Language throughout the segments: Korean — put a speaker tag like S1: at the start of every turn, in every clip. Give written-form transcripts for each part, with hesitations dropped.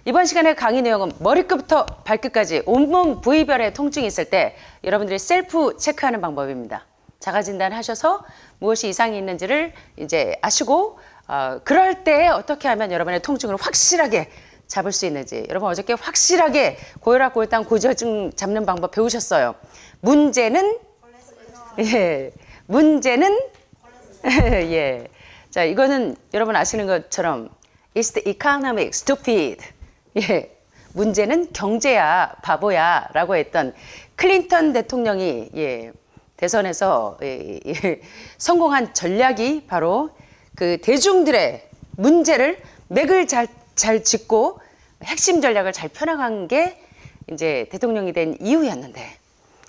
S1: 이번 시간의 강의 내용은 머리끝부터 발끝까지 온몸 부위별의 통증이 있을 때 여러분들이 셀프 체크하는 방법입니다. 자가 진단하셔서 무엇이 이상이 있는지를 이제 아시고 그럴 때 어떻게 하면 여러분의 통증을 확실하게 잡을 수 있는지. 여러분 어저께 확실하게 고혈압, 고혈당, 고지혈증 잡는 방법 배우셨어요. 문제는 예. 자, 이거는 여러분 아시는 것처럼 It's the economic stupid. 예, 문제는 경제야, 바보야 라고 했던 클린턴 대통령이 대선에서 성공한 전략이 바로 그 대중들의 문제를 맥을 잘 짚고 핵심 전략을 잘 펴나간 게 이제 대통령이 된 이유였는데,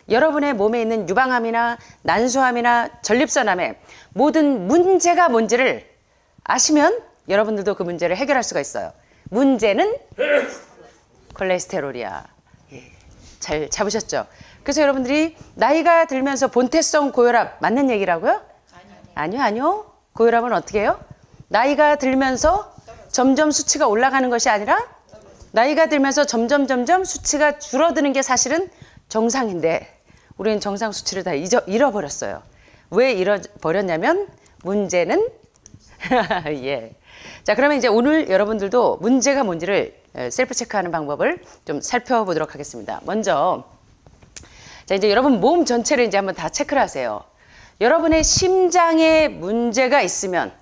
S1: 여러분의 몸에 있는 유방암이나 난소암이나 전립선암의 모든 문제가 뭔지를 아시면 여러분들도 그 문제를 해결할 수가 있어요. 문제는 콜레스테롤이야. 잘 잡으셨죠? 그래서 여러분들이 나이가 들면서 본태성 고혈압 맞는 얘기라고요? 아니요. 고혈압은 어떻게 해요? 나이가 들면서 점점 수치가 올라가는 것이 아니라 나이가 들면서 점점 수치가 줄어드는 게 사실은 정상인데 우리는 정상 수치를 다 잃어버렸어요. 왜 잃어버렸냐면 문제는 예. 자, 그러면 이제 오늘 여러분들도 문제가 뭔지를 셀프 체크하는 방법을 좀 살펴보도록 하겠습니다. 먼저, 자, 이제 여러분 몸 전체를 이제 한번 다 체크를 하세요. 여러분의 심장에 문제가 있으면,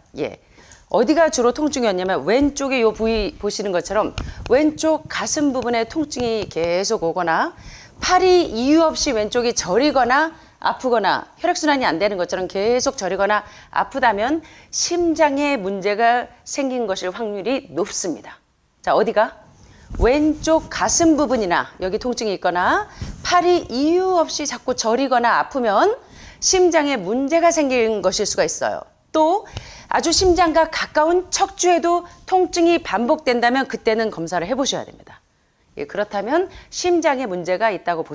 S1: 어디가 주로 통증이 왔냐면 왼쪽에 요 부위 보시는 것처럼 왼쪽 가슴 부분에 통증이 계속 오거나 팔이 이유 없이 왼쪽이 저리거나 아프거나 혈액순환이 안 되는 것처럼 계속 저리거나 아프다면 심장에 문제가 생긴 것일 확률이 높습니다. 자, 어디가? 왼쪽 가슴 부분이나 여기 통증이 있거나 팔이 이유 없이 자꾸 저리거나 아프면 심장에 문제가 생긴 것일 수가 있어요. 또 아주 심장과 가까운 척추에도 통증이 반복된다면 그때는 검사를 해보셔야 됩니다. 그렇다면 심장에 문제가 있다고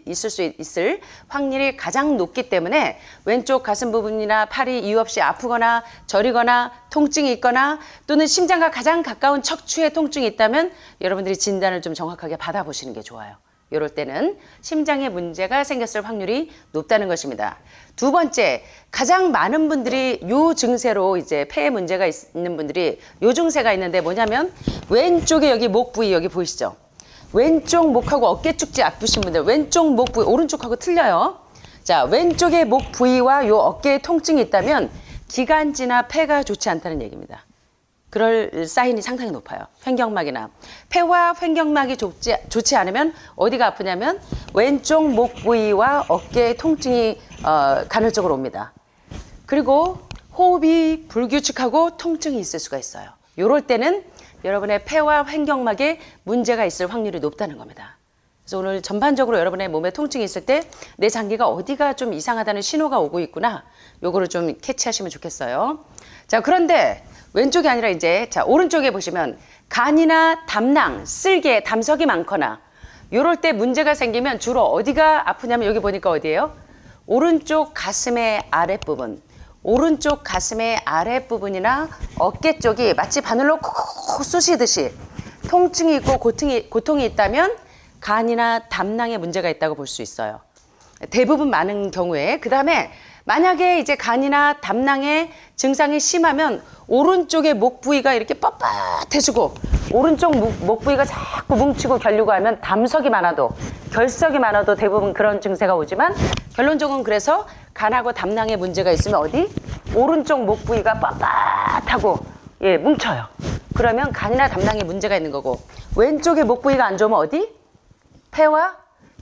S1: 있을 수 있을 확률이 가장 높기 때문에 왼쪽 가슴 부분이나 팔이 이유 없이 아프거나 저리거나 통증이 있거나 또는 심장과 가장 가까운 척추에 통증이 있다면 여러분들이 진단을 좀 정확하게 받아보시는 게 좋아요. 이럴 때는 심장에 문제가 생겼을 확률이 높다는 것입니다. 두 번째, 가장 많은 분들이 요 증세로 이제 폐에 문제가 있는 분들이 요 증세가 있는데 뭐냐면 왼쪽에 여기 목 부위 여기 보이시죠? 왼쪽 목하고 어깨 축지 아프신 분들 왼쪽 목 부위 오른쪽하고 틀려요. 자, 왼쪽의 목 부위와 요 어깨에 통증이 있다면 기관지나 폐가 좋지 않다는 얘기입니다. 그럴 사인이 상당히 높아요. 횡격막이나 폐와 횡격막이 좋지 않으면 어디가 아프냐면 왼쪽 목 부위와 어깨에 통증이 간헐적으로 옵니다. 그리고 호흡이 불규칙하고 통증이 있을 수가 있어요. 이럴 때는 여러분의 폐와 횡격막에 문제가 있을 확률이 높다는 겁니다. 그래서 오늘 전반적으로 여러분의 몸에 통증이 있을 때 내 장기가 어디가 좀 이상하다는 신호가 오고 있구나. 요거를 좀 캐치하시면 좋겠어요. 자, 그런데 왼쪽이 아니라 이제 자, 오른쪽에 보시면 간이나 담낭, 쓸개, 담석이 많거나 요럴 때 문제가 생기면 주로 어디가 아프냐면 여기 보니까 어디예요? 오른쪽 가슴의 아랫부분. 오른쪽 가슴의 아랫부분이나 어깨 쪽이 마치 바늘로 콕콕 쑤시듯이 통증이 있고 고통이 있다면 간이나 담낭에 문제가 있다고 볼 수 있어요. 대부분 많은 경우에. 그 다음에 만약에 이제 간이나 담낭의 증상이 심하면 오른쪽의 목 부위가 이렇게 뻣뻣해지고 오른쪽 목 부위가 자꾸 뭉치고 결리고 하면 담석이 많아도 결석이 많아도 대부분 그런 증세가 오지만 결론적으로 그래서 간하고 담낭에 문제가 있으면 어디? 오른쪽 목 부위가 뻣뻣하고 뭉쳐요. 그러면 간이나 담낭에 문제가 있는 거고 왼쪽의 목 부위가 안 좋으면 어디? 폐와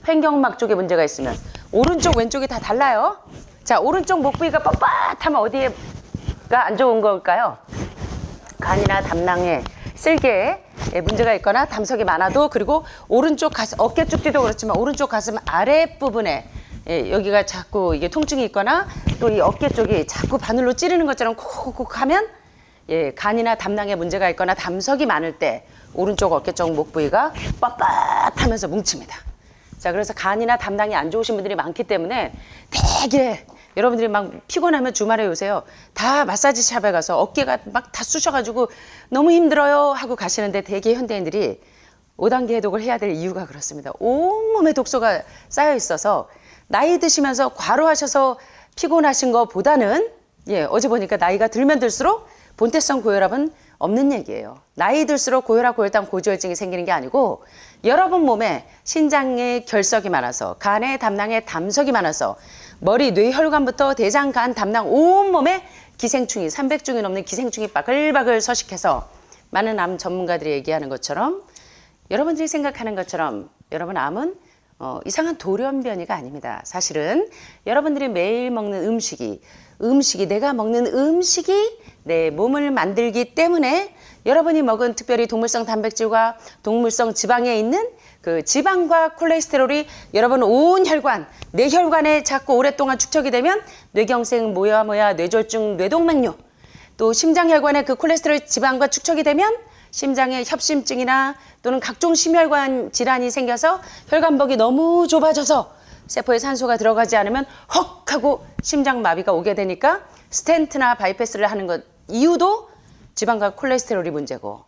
S1: 횡격막 쪽에 문제가 있으면 오른쪽 왼쪽이 다 달라요. 자, 오른쪽 목 부위가 뻣뻣하면 어디가 안 좋은 걸까요? 간이나 담낭에 쓸개에 문제가 있거나 담석이 많아도 그리고 오른쪽 가슴 어깨 쭉지도 그렇지만 오른쪽 가슴 아랫부분에 여기가 자꾸 이게 통증이 있거나 또 이 어깨 쪽이 자꾸 바늘로 찌르는 것처럼 콕콕콕 하면 간이나 담낭에 문제가 있거나 담석이 많을 때 오른쪽 어깨 쪽 목 부위가 빳빳하면서 뭉칩니다. 자, 그래서 간이나 담낭이 안 좋으신 분들이 많기 때문에 되게 여러분들이 막 피곤하면 주말에 요새요 다 마사지 샵에 가서 어깨가 막 다 쑤셔가지고 너무 힘들어요 하고 가시는데 되게 현대인들이 5단계 해독을 해야 될 이유가 그렇습니다. 온몸에 독소가 쌓여 있어서 나이 드시면서 과로하셔서 피곤하신 것보다는 어제 보니까 나이가 들면 들수록 본태성 고혈압은 없는 얘기예요. 나이 들수록 고혈압, 고혈당, 고지혈증이 생기는 게 아니고 여러분 몸에 신장에 결석이 많아서 간에 담낭에 담석이 많아서 머리, 뇌, 혈관부터 대장, 간, 담낭 온몸에 기생충이 300종이 넘는 기생충이 바글바글 서식해서 많은 암 전문가들이 얘기하는 것처럼 여러분들이 생각하는 것처럼 여러분 암은 이상한 돌연변이가 아닙니다. 사실은 여러분들이 매일 먹는 음식이 내가 먹는 음식이 내 몸을 만들기 때문에 여러분이 먹은 특별히 동물성 단백질과 동물성 지방에 있는 그 지방과 콜레스테롤이 여러분 온 혈관, 뇌혈관에 자꾸 오랫동안 축적이 되면 뇌경색, 뇌졸중, 뇌동맥류 또 심장혈관에 그 콜레스테롤 지방과 축적이 되면 심장에 협심증이나 또는 각종 심혈관 질환이 생겨서 혈관벽이 너무 좁아져서 세포에 산소가 들어가지 않으면 헉 하고 심장마비가 오게 되니까 스텐트나 바이패스를 하는 것 이유도 지방과 콜레스테롤이 문제고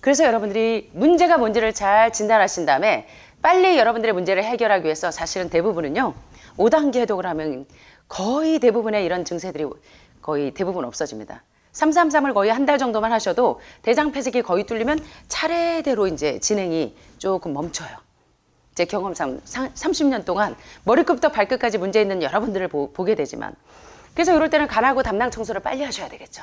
S1: 그래서 여러분들이 문제가 뭔지를 잘 진단하신 다음에 빨리 여러분들의 문제를 해결하기 위해서 사실은 대부분은요 5단계 해독을 하면 거의 대부분의 이런 증세들이 거의 대부분 없어집니다. 333을 거의 한 달 정도만 하셔도 대장 폐색이 거의 뚫리면 차례대로 이제 진행이 조금 멈춰요. 제 경험상 30년 동안 머리끝부터 발끝까지 문제 있는 여러분들을 보게 되지만 그래서 이럴 때는 간하고 담낭 청소를 빨리 하셔야 되겠죠.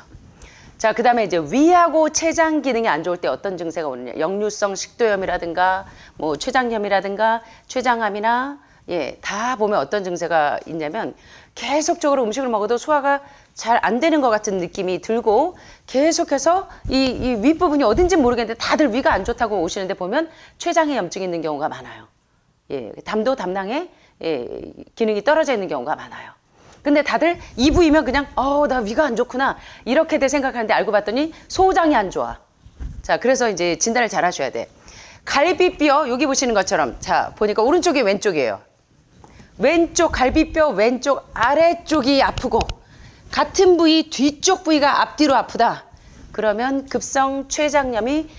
S1: 자, 그 다음에 이제 위하고 췌장 기능이 안 좋을 때 어떤 증세가 오느냐. 역류성 식도염이라든가 뭐 췌장염이라든가 췌장암이나 다 보면 어떤 증세가 있냐면 계속적으로 음식을 먹어도 소화가 잘 안 되는 것 같은 느낌이 들고 계속해서 이 윗부분이 어딘지 모르겠는데 다들 위가 안 좋다고 오시는데 보면 췌장에 염증이 있는 경우가 많아요. 담도 담낭에 기능이 떨어져 있는 경우가 많아요. 근데 다들 이 부위면 그냥 나 위가 안 좋구나 이렇게들 생각하는데 알고 봤더니 소장이 안 좋아. 자, 그래서 이제 진단을 잘 하셔야 돼. 갈비뼈 여기 보시는 것처럼 자 보니까 오른쪽이 왼쪽이에요. 왼쪽 갈비뼈 왼쪽 아래쪽이 아프고 같은 부위 뒤쪽 부위가 앞뒤로 아프다. 그러면 급성 췌장염이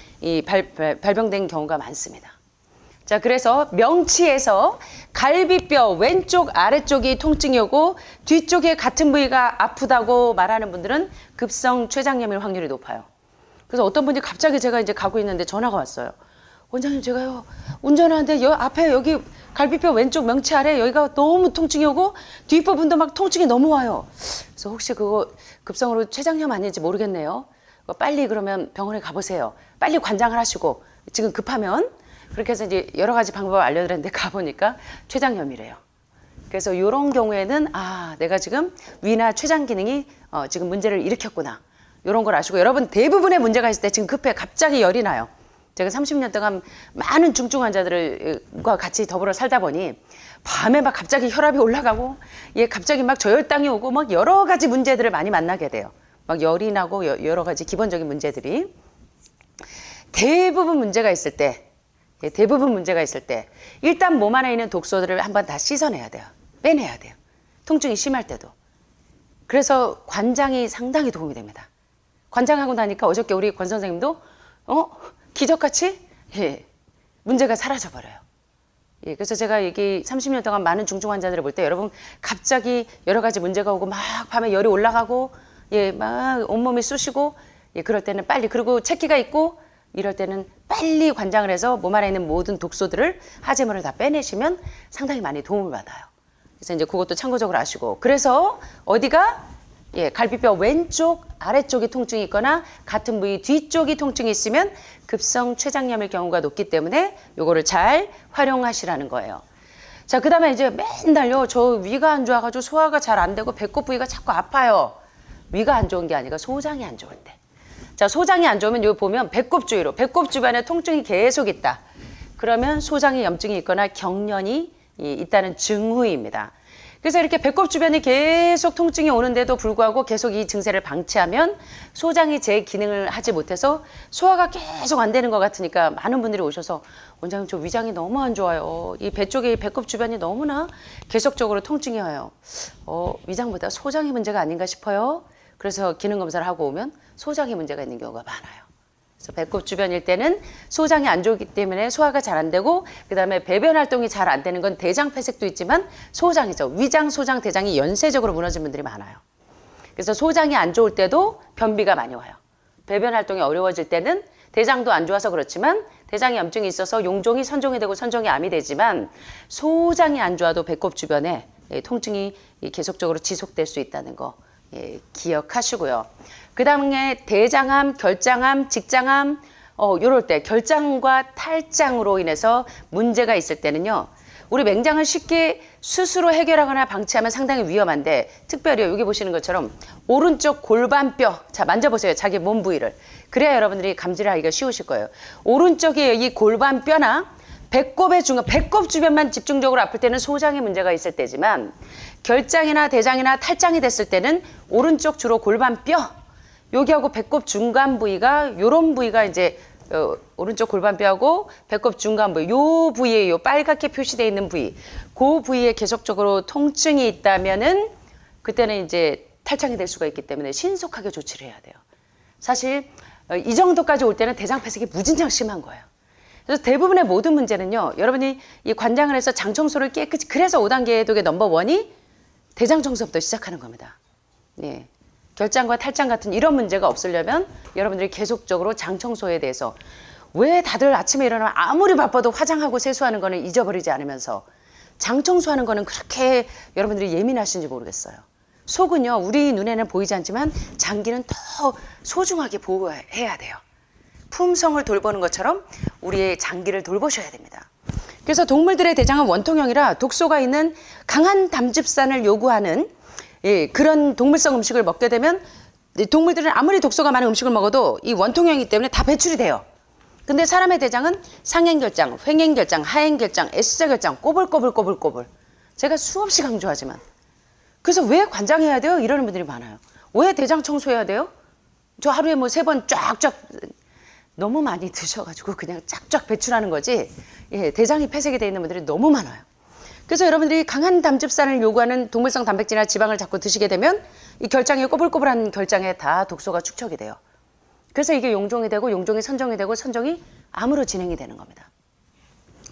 S1: 발병된 경우가 많습니다. 자, 그래서 명치에서 갈비뼈 왼쪽 아래쪽이 통증이 오고 뒤쪽에 같은 부위가 아프다고 말하는 분들은 급성 췌장염일 확률이 높아요. 그래서 어떤 분이 갑자기 제가 이제 가고 있는데 전화가 왔어요. 원장님 제가요 운전하는데 앞에 여기 갈비뼈 왼쪽 명치 아래 여기가 너무 통증이 오고 뒷부분도 막 통증이 너무 와요. 그래서 혹시 그거 급성으로 췌장염 아닌지 모르겠네요. 빨리 그러면 병원에 가보세요. 빨리 관장을 하시고 지금 급하면 그렇게 해서 이제 여러 가지 방법을 알려드렸는데 가보니까 췌장염이래요. 그래서 이런 경우에는 내가 지금 위나 췌장 기능이 지금 문제를 일으켰구나. 이런 걸 아시고 여러분 대부분의 문제가 있을 때 지금 급해 갑자기 열이 나요. 제가 30년 동안 많은 중증 환자들과 같이 더불어 살다 보니 밤에 막 갑자기 혈압이 올라가고 갑자기 막 저혈당이 오고 막 여러 가지 문제들을 많이 만나게 돼요. 막 열이 나고 여러 가지 기본적인 문제들이 대부분 문제가 있을 때 일단 몸 안에 있는 독소들을 한번 다 씻어내야 돼요. 빼내야 돼요. 통증이 심할 때도. 그래서 관장이 상당히 도움이 됩니다. 관장하고 나니까 어저께 우리 권 선생님도 기적같이 문제가 사라져버려요. 그래서 제가 여기 30년 동안 많은 중증 환자들을 볼 때 여러분 갑자기 여러 가지 문제가 오고 막 밤에 열이 올라가고 막 온몸이 쑤시고 그럴 때는 빨리 그리고 체기가 있고 이럴 때는 빨리 관장을 해서 몸 안에 있는 모든 독소들을 하제물을 다 빼내시면 상당히 많이 도움을 받아요. 그래서 이제 그것도 참고적으로 아시고 그래서 어디가 갈비뼈 왼쪽 아래쪽이 통증이 있거나 같은 부위 뒤쪽이 통증이 있으면 급성 췌장염일 경우가 높기 때문에 요거를 잘 활용하시라는 거예요. 자, 그 다음에 이제 맨날요 저 위가 안 좋아가지고 소화가 잘 안 되고 배꼽 부위가 자꾸 아파요. 위가 안 좋은 게 아니라 소장이 안 좋을 때. 자, 소장이 안 좋으면 여기 보면 배꼽 주위로 배꼽 주변에 통증이 계속 있다. 그러면 소장에 염증이 있거나 경련이 있다는 징후입니다. 그래서 이렇게 배꼽 주변이 계속 통증이 오는데도 불구하고 계속 이 증세를 방치하면 소장이 제 기능을 하지 못해서 소화가 계속 안 되는 것 같으니까 많은 분들이 오셔서 원장님 저 위장이 너무 안 좋아요. 이 배 쪽에 배꼽 주변이 너무나 계속적으로 통증이 와요. 위장보다 소장의 문제가 아닌가 싶어요. 그래서 기능 검사를 하고 오면 소장의 문제가 있는 경우가 많아요. 그래서 배꼽 주변일 때는 소장이 안 좋기 때문에 소화가 잘 안 되고 그다음에 배변 활동이 잘 안 되는 건 대장 폐색도 있지만 소장이죠. 위장, 소장, 대장이 연쇄적으로 무너진 분들이 많아요. 그래서 소장이 안 좋을 때도 변비가 많이 와요. 배변 활동이 어려워질 때는 대장도 안 좋아서 그렇지만 대장에 염증이 있어서 용종이 선종이 되고 선종이 암이 되지만 소장이 안 좋아도 배꼽 주변에 통증이 계속적으로 지속될 수 있다는 거 기억하시고요. 그 다음에 대장암, 결장암, 직장암 요럴 때 결장과 탈장으로 인해서 문제가 있을 때는요. 우리 맹장을 쉽게 스스로 해결하거나 방치하면 상당히 위험한데 특별히 여기 보시는 것처럼 오른쪽 골반뼈 자 만져보세요. 자기 몸 부위를. 그래야 여러분들이 감지를 하기가 쉬우실 거예요. 오른쪽에 이 골반뼈나 배꼽의 중간, 배꼽 주변만 집중적으로 아플 때는 소장의 문제가 있을 때지만 결장이나 대장이나 탈장이 됐을 때는 오른쪽 주로 골반뼈 여기하고 배꼽 중간 부위가 요런 부위가 이제 오른쪽 골반뼈하고 배꼽 중간 부위 요 부위에 요 빨갛게 표시되어 있는 부위 그 부위에 계속적으로 통증이 있다면은 그때는 이제 탈장이 될 수가 있기 때문에 신속하게 조치를 해야 돼요. 사실 이 정도까지 올 때는 대장 폐색이 무진장 심한 거예요. 그래서 대부분의 모든 문제는요. 여러분이 이 관장을 해서 장 청소를 깨끗이 그래서 5단계 해독의 넘버1이 대장 청소부터 시작하는 겁니다. 네. 결장과 탈장 같은 이런 문제가 없으려면 여러분들이 계속적으로 장 청소에 대해서 왜 다들 아침에 일어나면 아무리 바빠도 화장하고 세수하는 거는 잊어버리지 않으면서 장 청소하는 거는 그렇게 여러분들이 예민하신지 모르겠어요. 속은요. 우리 눈에는 보이지 않지만 장기는 더 소중하게 보호해야 돼요. 품성을 돌보는 것처럼 우리의 장기를 돌보셔야 됩니다. 그래서 동물들의 대장은 원통형이라 독소가 있는 강한 담즙산을 요구하는 그런 동물성 음식을 먹게 되면 동물들은 아무리 독소가 많은 음식을 먹어도 이 원통형이기 때문에 다 배출이 돼요. 근데 사람의 대장은 상행결장, 횡행결장, 하행결장, S자결장, 꼬불꼬불꼬불꼬불. 제가 수없이 강조하지만 그래서 왜 관장해야 돼요? 이러는 분들이 많아요. 왜 대장 청소해야 돼요? 저 하루에 뭐 3번 쫙쫙 너무 많이 드셔가지고 그냥 쫙쫙 배출하는 거지 대장이 폐색이 돼 있는 분들이 너무 많아요. 그래서 여러분들이 강한 담즙산을 요구하는 동물성 단백질이나 지방을 자꾸 드시게 되면 이 결장이 꼬불꼬불한 결장에 다 독소가 축적이 돼요. 그래서 이게 용종이 되고 용종이 선종이 되고 선종이 암으로 진행이 되는 겁니다.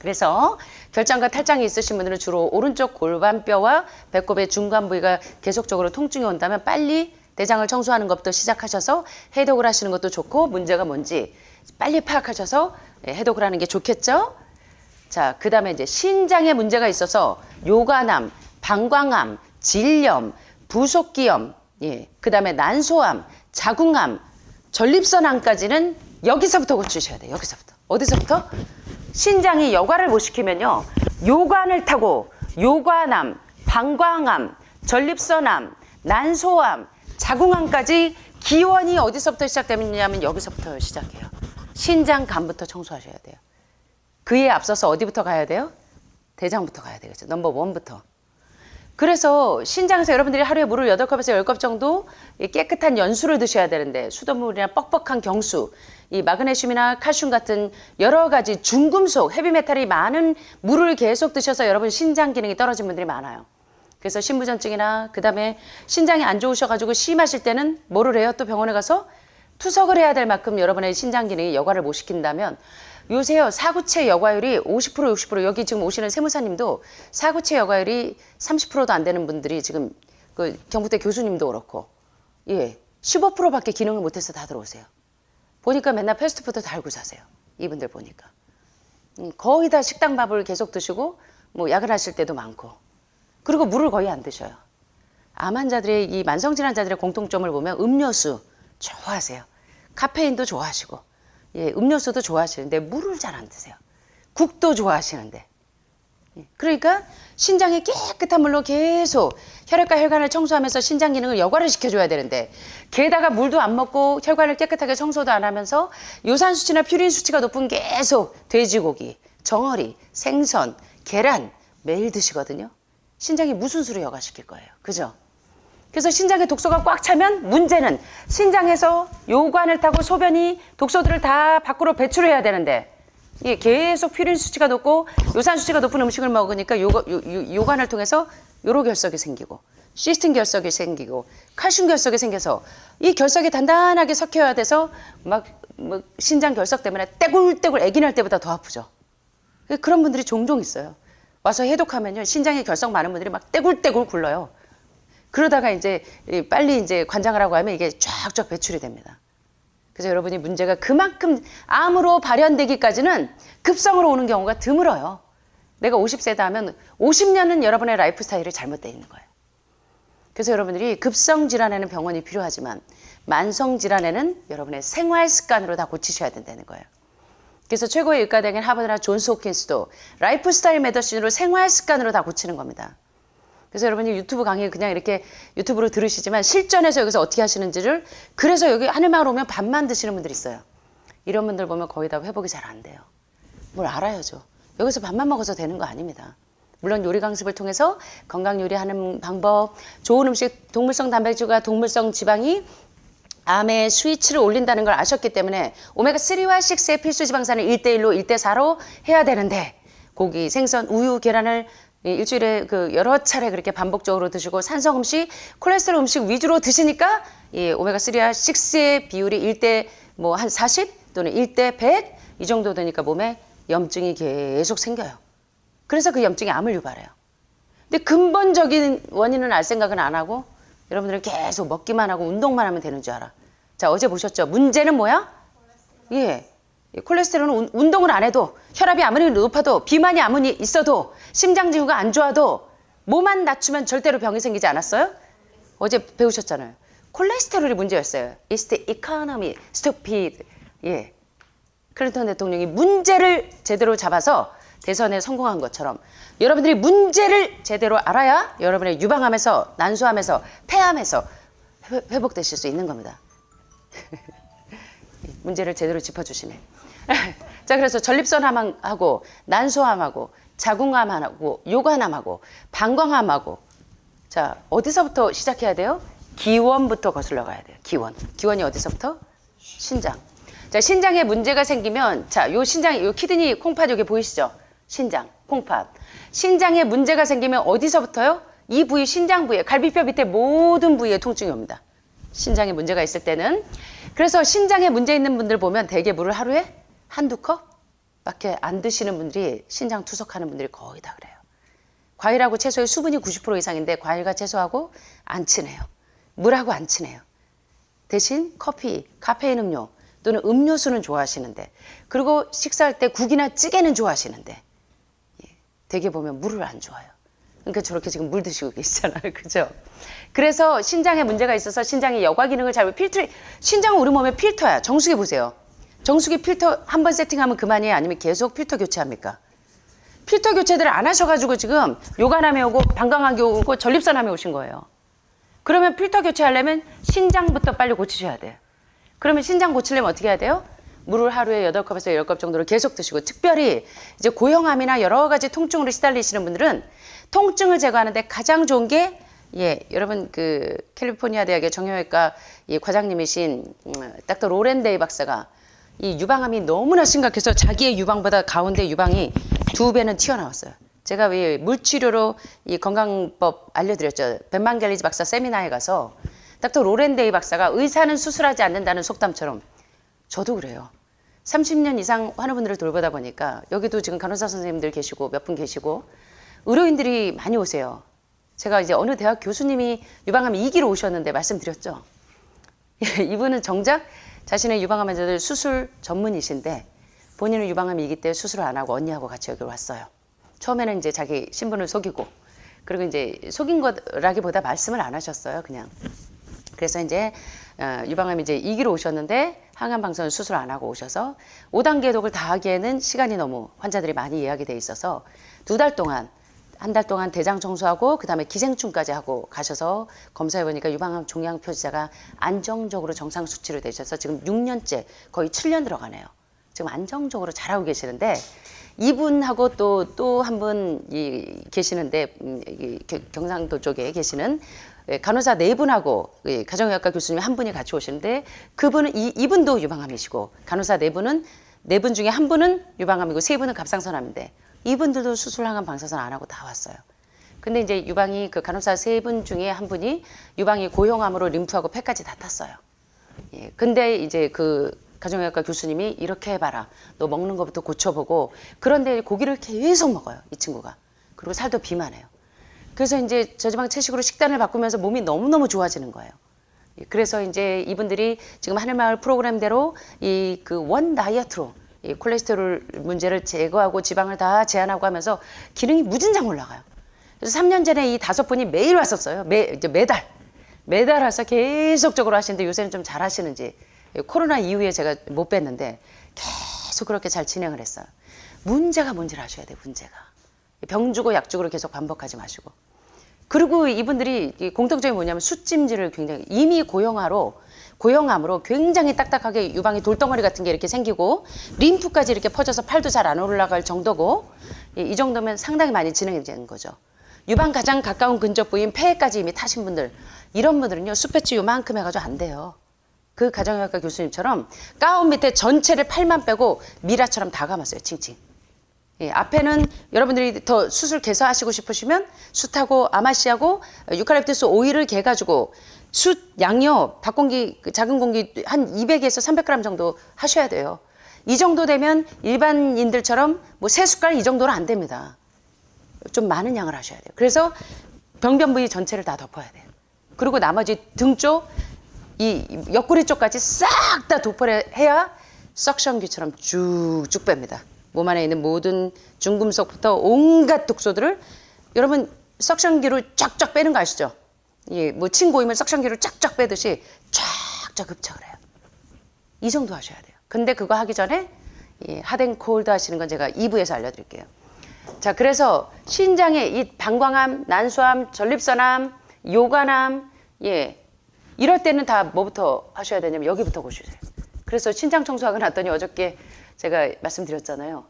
S1: 그래서 결장과 탈장이 있으신 분들은 주로 오른쪽 골반뼈와 배꼽의 중간 부위가 계속적으로 통증이 온다면 빨리 대장을 청소하는 것부터 시작하셔서 해독을 하시는 것도 좋고 문제가 뭔지 빨리 파악하셔서 해독을 하는 게 좋겠죠. 자, 그 다음에 이제 신장에 문제가 있어서 요관암, 방광암, 질염, 부속기염, 그 다음에 난소암, 자궁암, 전립선암까지는 여기서부터 고치셔야 돼요. 여기서부터. 어디서부터? 신장이 여과를 못 시키면요. 요관을 타고 요관암, 방광암, 전립선암, 난소암, 자궁암까지 기원이 어디서부터 시작되느냐면 여기서부터 시작해요. 신장, 간부터 청소하셔야 돼요. 그에 앞서서 어디부터 가야 돼요? 대장부터 가야 되겠죠. 넘버1부터. 그래서 신장에서 여러분들이 하루에 물을 8컵에서 10컵 정도 깨끗한 연수를 드셔야 되는데 수돗물이나 뻑뻑한 경수, 이 마그네슘이나 칼슘 같은 여러 가지 중금속, 헤비메탈이 많은 물을 계속 드셔서 여러분 신장 기능이 떨어진 분들이 많아요. 그래서 신부전증이나 그다음에 신장이 안 좋으셔가지고 심하실 때는 뭐를 해요? 또 병원에 가서 투석을 해야 될 만큼 여러분의 신장 기능이 여과를 못 시킨다면 요새요 사구체 여과율이 50% 60% 여기 지금 오시는 세무사님도 사구체 여과율이 30%도 안 되는 분들이 지금 그 경북대 교수님도 그렇고 15%밖에 기능을 못해서 다들 오세요. 보니까 맨날 패스트푸드 달고 사세요. 이분들 보니까 거의 다 식당 밥을 계속 드시고 뭐 야근하실 때도 많고 그리고 물을 거의 안 드셔요. 암 환자들의 이 만성질환자들의 공통점을 보면 음료수 좋아하세요. 카페인도 좋아하시고 음료수도 좋아하시는데 물을 잘 안 드세요. 국도 좋아하시는데. 그러니까 신장이 깨끗한 물로 계속 혈액과 혈관을 청소하면서 신장 기능을 여과를 시켜줘야 되는데 게다가 물도 안 먹고 혈관을 깨끗하게 청소도 안 하면서 요산 수치나 퓨린 수치가 높은 계속 돼지고기, 정어리, 생선, 계란 매일 드시거든요. 신장이 무슨 수로 여과시킬 거예요. 그죠? 그래서 신장에 독소가 꽉 차면 문제는 신장에서 요관을 타고 소변이 독소들을 다 밖으로 배출해야 되는데 이게 계속 퓨린 수치가 높고 요산 수치가 높은 음식을 먹으니까 요관을 통해서 요로 결석이 생기고 시스틴 결석이 생기고 칼슘 결석이 생겨서 이 결석이 단단하게 섞여야 돼서 막 신장 결석 때문에 떼굴떼굴 아기 날 때보다 더 아프죠. 그런 분들이 종종 있어요. 와서 해독하면요 신장에 결석 많은 분들이 막 떼굴떼굴 굴러요. 그러다가 이제 빨리 이제 관장을 하고 하면 이게 쫙쫙 배출이 됩니다. 그래서 여러분이 문제가 그만큼 암으로 발현되기까지는 급성으로 오는 경우가 드물어요. 내가 50세다 하면 50년은 여러분의 라이프 스타일이 잘못되어 있는 거예요. 그래서 여러분들이 급성 질환에는 병원이 필요하지만 만성 질환에는 여러분의 생활 습관으로 다 고치셔야 된다는 거예요. 그래서 최고의 의과대학인 하버드나 존스 홉킨스도 라이프 스타일 메디신으로 생활 습관으로 다 고치는 겁니다. 그래서 여러분이 유튜브 강의 그냥 이렇게 유튜브로 들으시지만 실전에서 여기서 어떻게 하시는지를 그래서 여기 하늘마을 오면 밥만 드시는 분들이 있어요. 이런 분들 보면 거의 다 회복이 잘 안 돼요. 뭘 알아야죠. 여기서 밥만 먹어서 되는 거 아닙니다. 물론 요리 강습을 통해서 건강 요리하는 방법, 좋은 음식, 동물성 단백질과 동물성 지방이 암의 스위치를 올린다는 걸 아셨기 때문에 오메가3와 6의 필수 지방산을 1대1로 1대4로 해야 되는데 고기, 생선, 우유, 계란을 일주일에 여러 차례 그렇게 반복적으로 드시고 산성 음식, 콜레스테롤 음식 위주로 드시니까 이 오메가3와 6의 비율이 1대 한 40 또는 1대 100 이 정도 되니까 몸에 염증이 계속 생겨요. 그래서 그 염증이 암을 유발해요. 근데 근본적인 원인은 알 생각은 안 하고 여러분들은 계속 먹기만 하고 운동만 하면 되는 줄 알아. 자, 어제 보셨죠? 문제는 뭐야? 예. 콜레스테롤은 운동을 안 해도 혈압이 아무리 높아도 비만이 아무리 있어도 심장 징후가 안 좋아도 뭐만 낮추면 절대로 병이 생기지 않았어요? 어제 배우셨잖아요. 콜레스테롤이 문제였어요. It's the economy, stupid. 예. 클린턴 대통령이 문제를 제대로 잡아서 대선에 성공한 것처럼 여러분들이 문제를 제대로 알아야 여러분의 유방암에서 난소암에서 폐암에서 회복되실 수 있는 겁니다. 문제를 제대로 짚어주시네. 자, 그래서 전립선암하고 난소암하고 자궁암하고 요관암하고 방광암하고 자, 어디서부터 시작해야 돼요? 기원부터 거슬러 가야 돼요. 기원이 어디서부터? 신장. 자, 신장에 문제가 생기면 자, 요 신장, 요 키드니 콩팥 여기 보이시죠? 신장, 콩팥. 신장에 문제가 생기면 어디서부터요? 이 부위, 신장 부위에, 갈비뼈 밑에 모든 부위에 통증이 옵니다. 신장에 문제가 있을 때는. 그래서 신장에 문제 있는 분들 보면 대개 물을 하루에 한두 컵? 밖에 안 드시는 분들이 신장 투석하는 분들이 거의 다 그래요. 과일하고 채소의 수분이 90% 이상인데 과일과 채소하고 안 친해요. 물하고 안 친해요. 대신 커피, 카페인 음료 또는 음료수는 좋아하시는데 그리고 식사할 때 국이나 찌개는 좋아하시는데 대개 보면 물을 안 좋아해요. 그러니까 저렇게 지금 물 드시고 계시잖아요. 그죠? 그래서 신장에 문제가 있어서 신장의 여과 기능을 신장은 우리 몸의 필터야. 정수기 보세요. 정수기 필터 한 번 세팅하면 그만이에요? 아니면 계속 필터 교체합니까? 필터 교체들을 안 하셔가지고 지금 요관암에 오고 방광암에 오고 전립선암에 오신 거예요. 그러면 필터 교체하려면 신장부터 빨리 고치셔야 돼요. 그러면 신장 고치려면 어떻게 해야 돼요? 물을 하루에 8컵에서 10컵 정도를 계속 드시고 특별히 이제 고형암이나 여러 가지 통증으로 시달리시는 분들은 통증을 제거하는데 가장 좋은 게 여러분 캘리포니아 대학의 정형외과 과장님이신 닥터 로렌데이 박사가 이 유방암이 너무나 심각해서 자기의 유방보다 가운데 유방이 2배는 튀어나왔어요. 제가 왜 물치료로 이 건강법 알려드렸죠. 벤만겔리즈 박사 세미나에 가서 닥터 로렌데이 박사가 의사는 수술하지 않는다는 속담처럼 저도 그래요. 30년 이상 환우분들을 돌보다 보니까 여기도 지금 간호사 선생님들 계시고 몇 분 계시고 의료인들이 많이 오세요. 제가 이제 어느 대학 교수님이 유방암 2기로 오셨는데 말씀드렸죠. 이분은 정작 자신의 유방암 환자들 수술 전문이신데 본인은 유방암 2기 때 수술을 안 하고 언니하고 같이 여기 왔어요. 처음에는 이제 자기 신분을 속이고 그리고 이제 속인 거라기보다 말씀을 안 하셨어요. 그냥. 그래서 이제 유방암이 이제 2기로 오셨는데 항암방사선 수술 안 하고 오셔서 5단계 해독을 다 하기에는 시간이 너무 환자들이 많이 예약이 돼 있어서 2달 동안 한 달 동안 대장 청소하고 그다음에 기생충까지 하고 가셔서 검사해 보니까 유방암 종양 표지자가 안정적으로 정상 수치로 되셔서 지금 6년째 거의 7년 들어가네요. 지금 안정적으로 잘하고 계시는데 이분하고 또 한 분 계시는데 경상도 쪽에 계시는 간호사 네 분하고 가정의학과 교수님 한 분이 같이 오시는데 그분은 이분도 유방암이시고 간호사 네 분 중에 한 분은 유방암이고 세 분은 갑상선암인데 이분들도 수술항암 방사선 안 하고 다 왔어요. 근데 이제 유방이 그 간호사 세 분 중에 한 분이 유방이 고형암으로 림프하고 폐까지 다 탔어요. 예, 근데 이제 그 가정의학과 교수님이 이렇게 해봐라. 너 먹는 것부터 고쳐보고 그런데 고기를 계속 먹어요. 이 친구가. 그리고 살도 비만해요. 그래서 이제 저지방 채식으로 식단을 바꾸면서 몸이 너무너무 좋아지는 거예요. 예, 그래서 이제 이분들이 지금 하늘마을 프로그램대로 이 그 원 다이어트로 이 콜레스테롤 문제를 제거하고 지방을 다 제한하고 하면서 기능이 무진장 올라가요. 그래서 3년 전에 이 5분이 매일 왔었어요. 매달 와서 계속적으로 하시는데 요새는 좀 잘 하시는지 코로나 이후에 제가 못 뵀는데 계속 그렇게 잘 진행을 했어요. 문제가 뭔지를 아셔야 돼요. 문제가. 병 주고 약 주고를 계속 반복하지 마시고. 그리고 이분들이 공통점이 뭐냐면 숫찜질을 굉장히 이미 고형암으로 굉장히 딱딱하게 유방에 돌덩어리 같은 게 이렇게 생기고 림프까지 이렇게 퍼져서 팔도 잘 안 올라갈 정도고 이 정도면 상당히 많이 진행이 되는 거죠. 유방 가장 가까운 근접 부위인 폐까지 이미 타신 분들 이런 분들은요 수폐치 요만큼 해가지고 안 돼요. 그 가정의학과 교수님처럼 가운 밑에 전체를 팔만 빼고 미라처럼 다 감았어요. 칭칭. 예, 앞에는 여러분들이 더 수술 개선하시고 싶으시면 숯하고 아마씨하고 유칼립투스 오일을 개가지고 숯 양요 박공기 작은 공기 한 200에서 300g 정도 하셔야 돼요. 이 정도 되면 일반인들처럼 뭐 3숟갈 이 정도는 안 됩니다. 좀 많은 양을 하셔야 돼요. 그래서 병변 부위 전체를 다 덮어야 돼요. 그리고 나머지 등 쪽, 이 옆구리 쪽까지 싹 다 도포를 해야 석션기처럼 쭉쭉 뺍니다. 몸 안에 있는 모든 중금속부터 온갖 독소들을 여러분 석션기로 쫙쫙 빼는 거 아시죠? 예, 뭐 침고임을 석션기로 쫙쫙 빼듯이 쫙쫙 흡착을 해요. 이 정도 하셔야 돼요. 근데 그거 하기 전에 핫앤콜드 하시는 건 제가 2부에서 알려드릴게요. 자, 그래서 신장에 이 방광암, 난소암, 전립선암, 요관암, 이럴 때는 다 뭐부터 하셔야 되냐면 여기부터 보셔야 돼요. 그래서 신장 청소하고 났더니 어저께 제가 말씀드렸잖아요.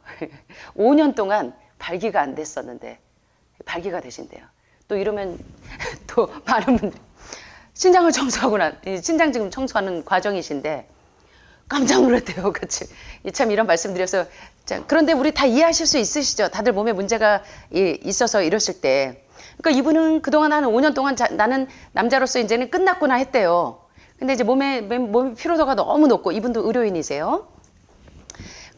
S1: 5년 동안 발기가 안 됐었는데 발기가 되신대요. 또 이러면 또 많은 분들이 신장 지금 청소하는 과정이신데 깜짝 놀랐대요. 그치? 참 이런 말씀 드려서. 자, 그런데 우리 다 이해하실 수 있으시죠? 다들 몸에 문제가 있어서 이러실 때. 그러니까 이분은 그동안 한 5년 동안 나는 남자로서 이제는 끝났구나 했대요. 근데 이제 몸의 피로도가 너무 높고 이분도 의료인이세요.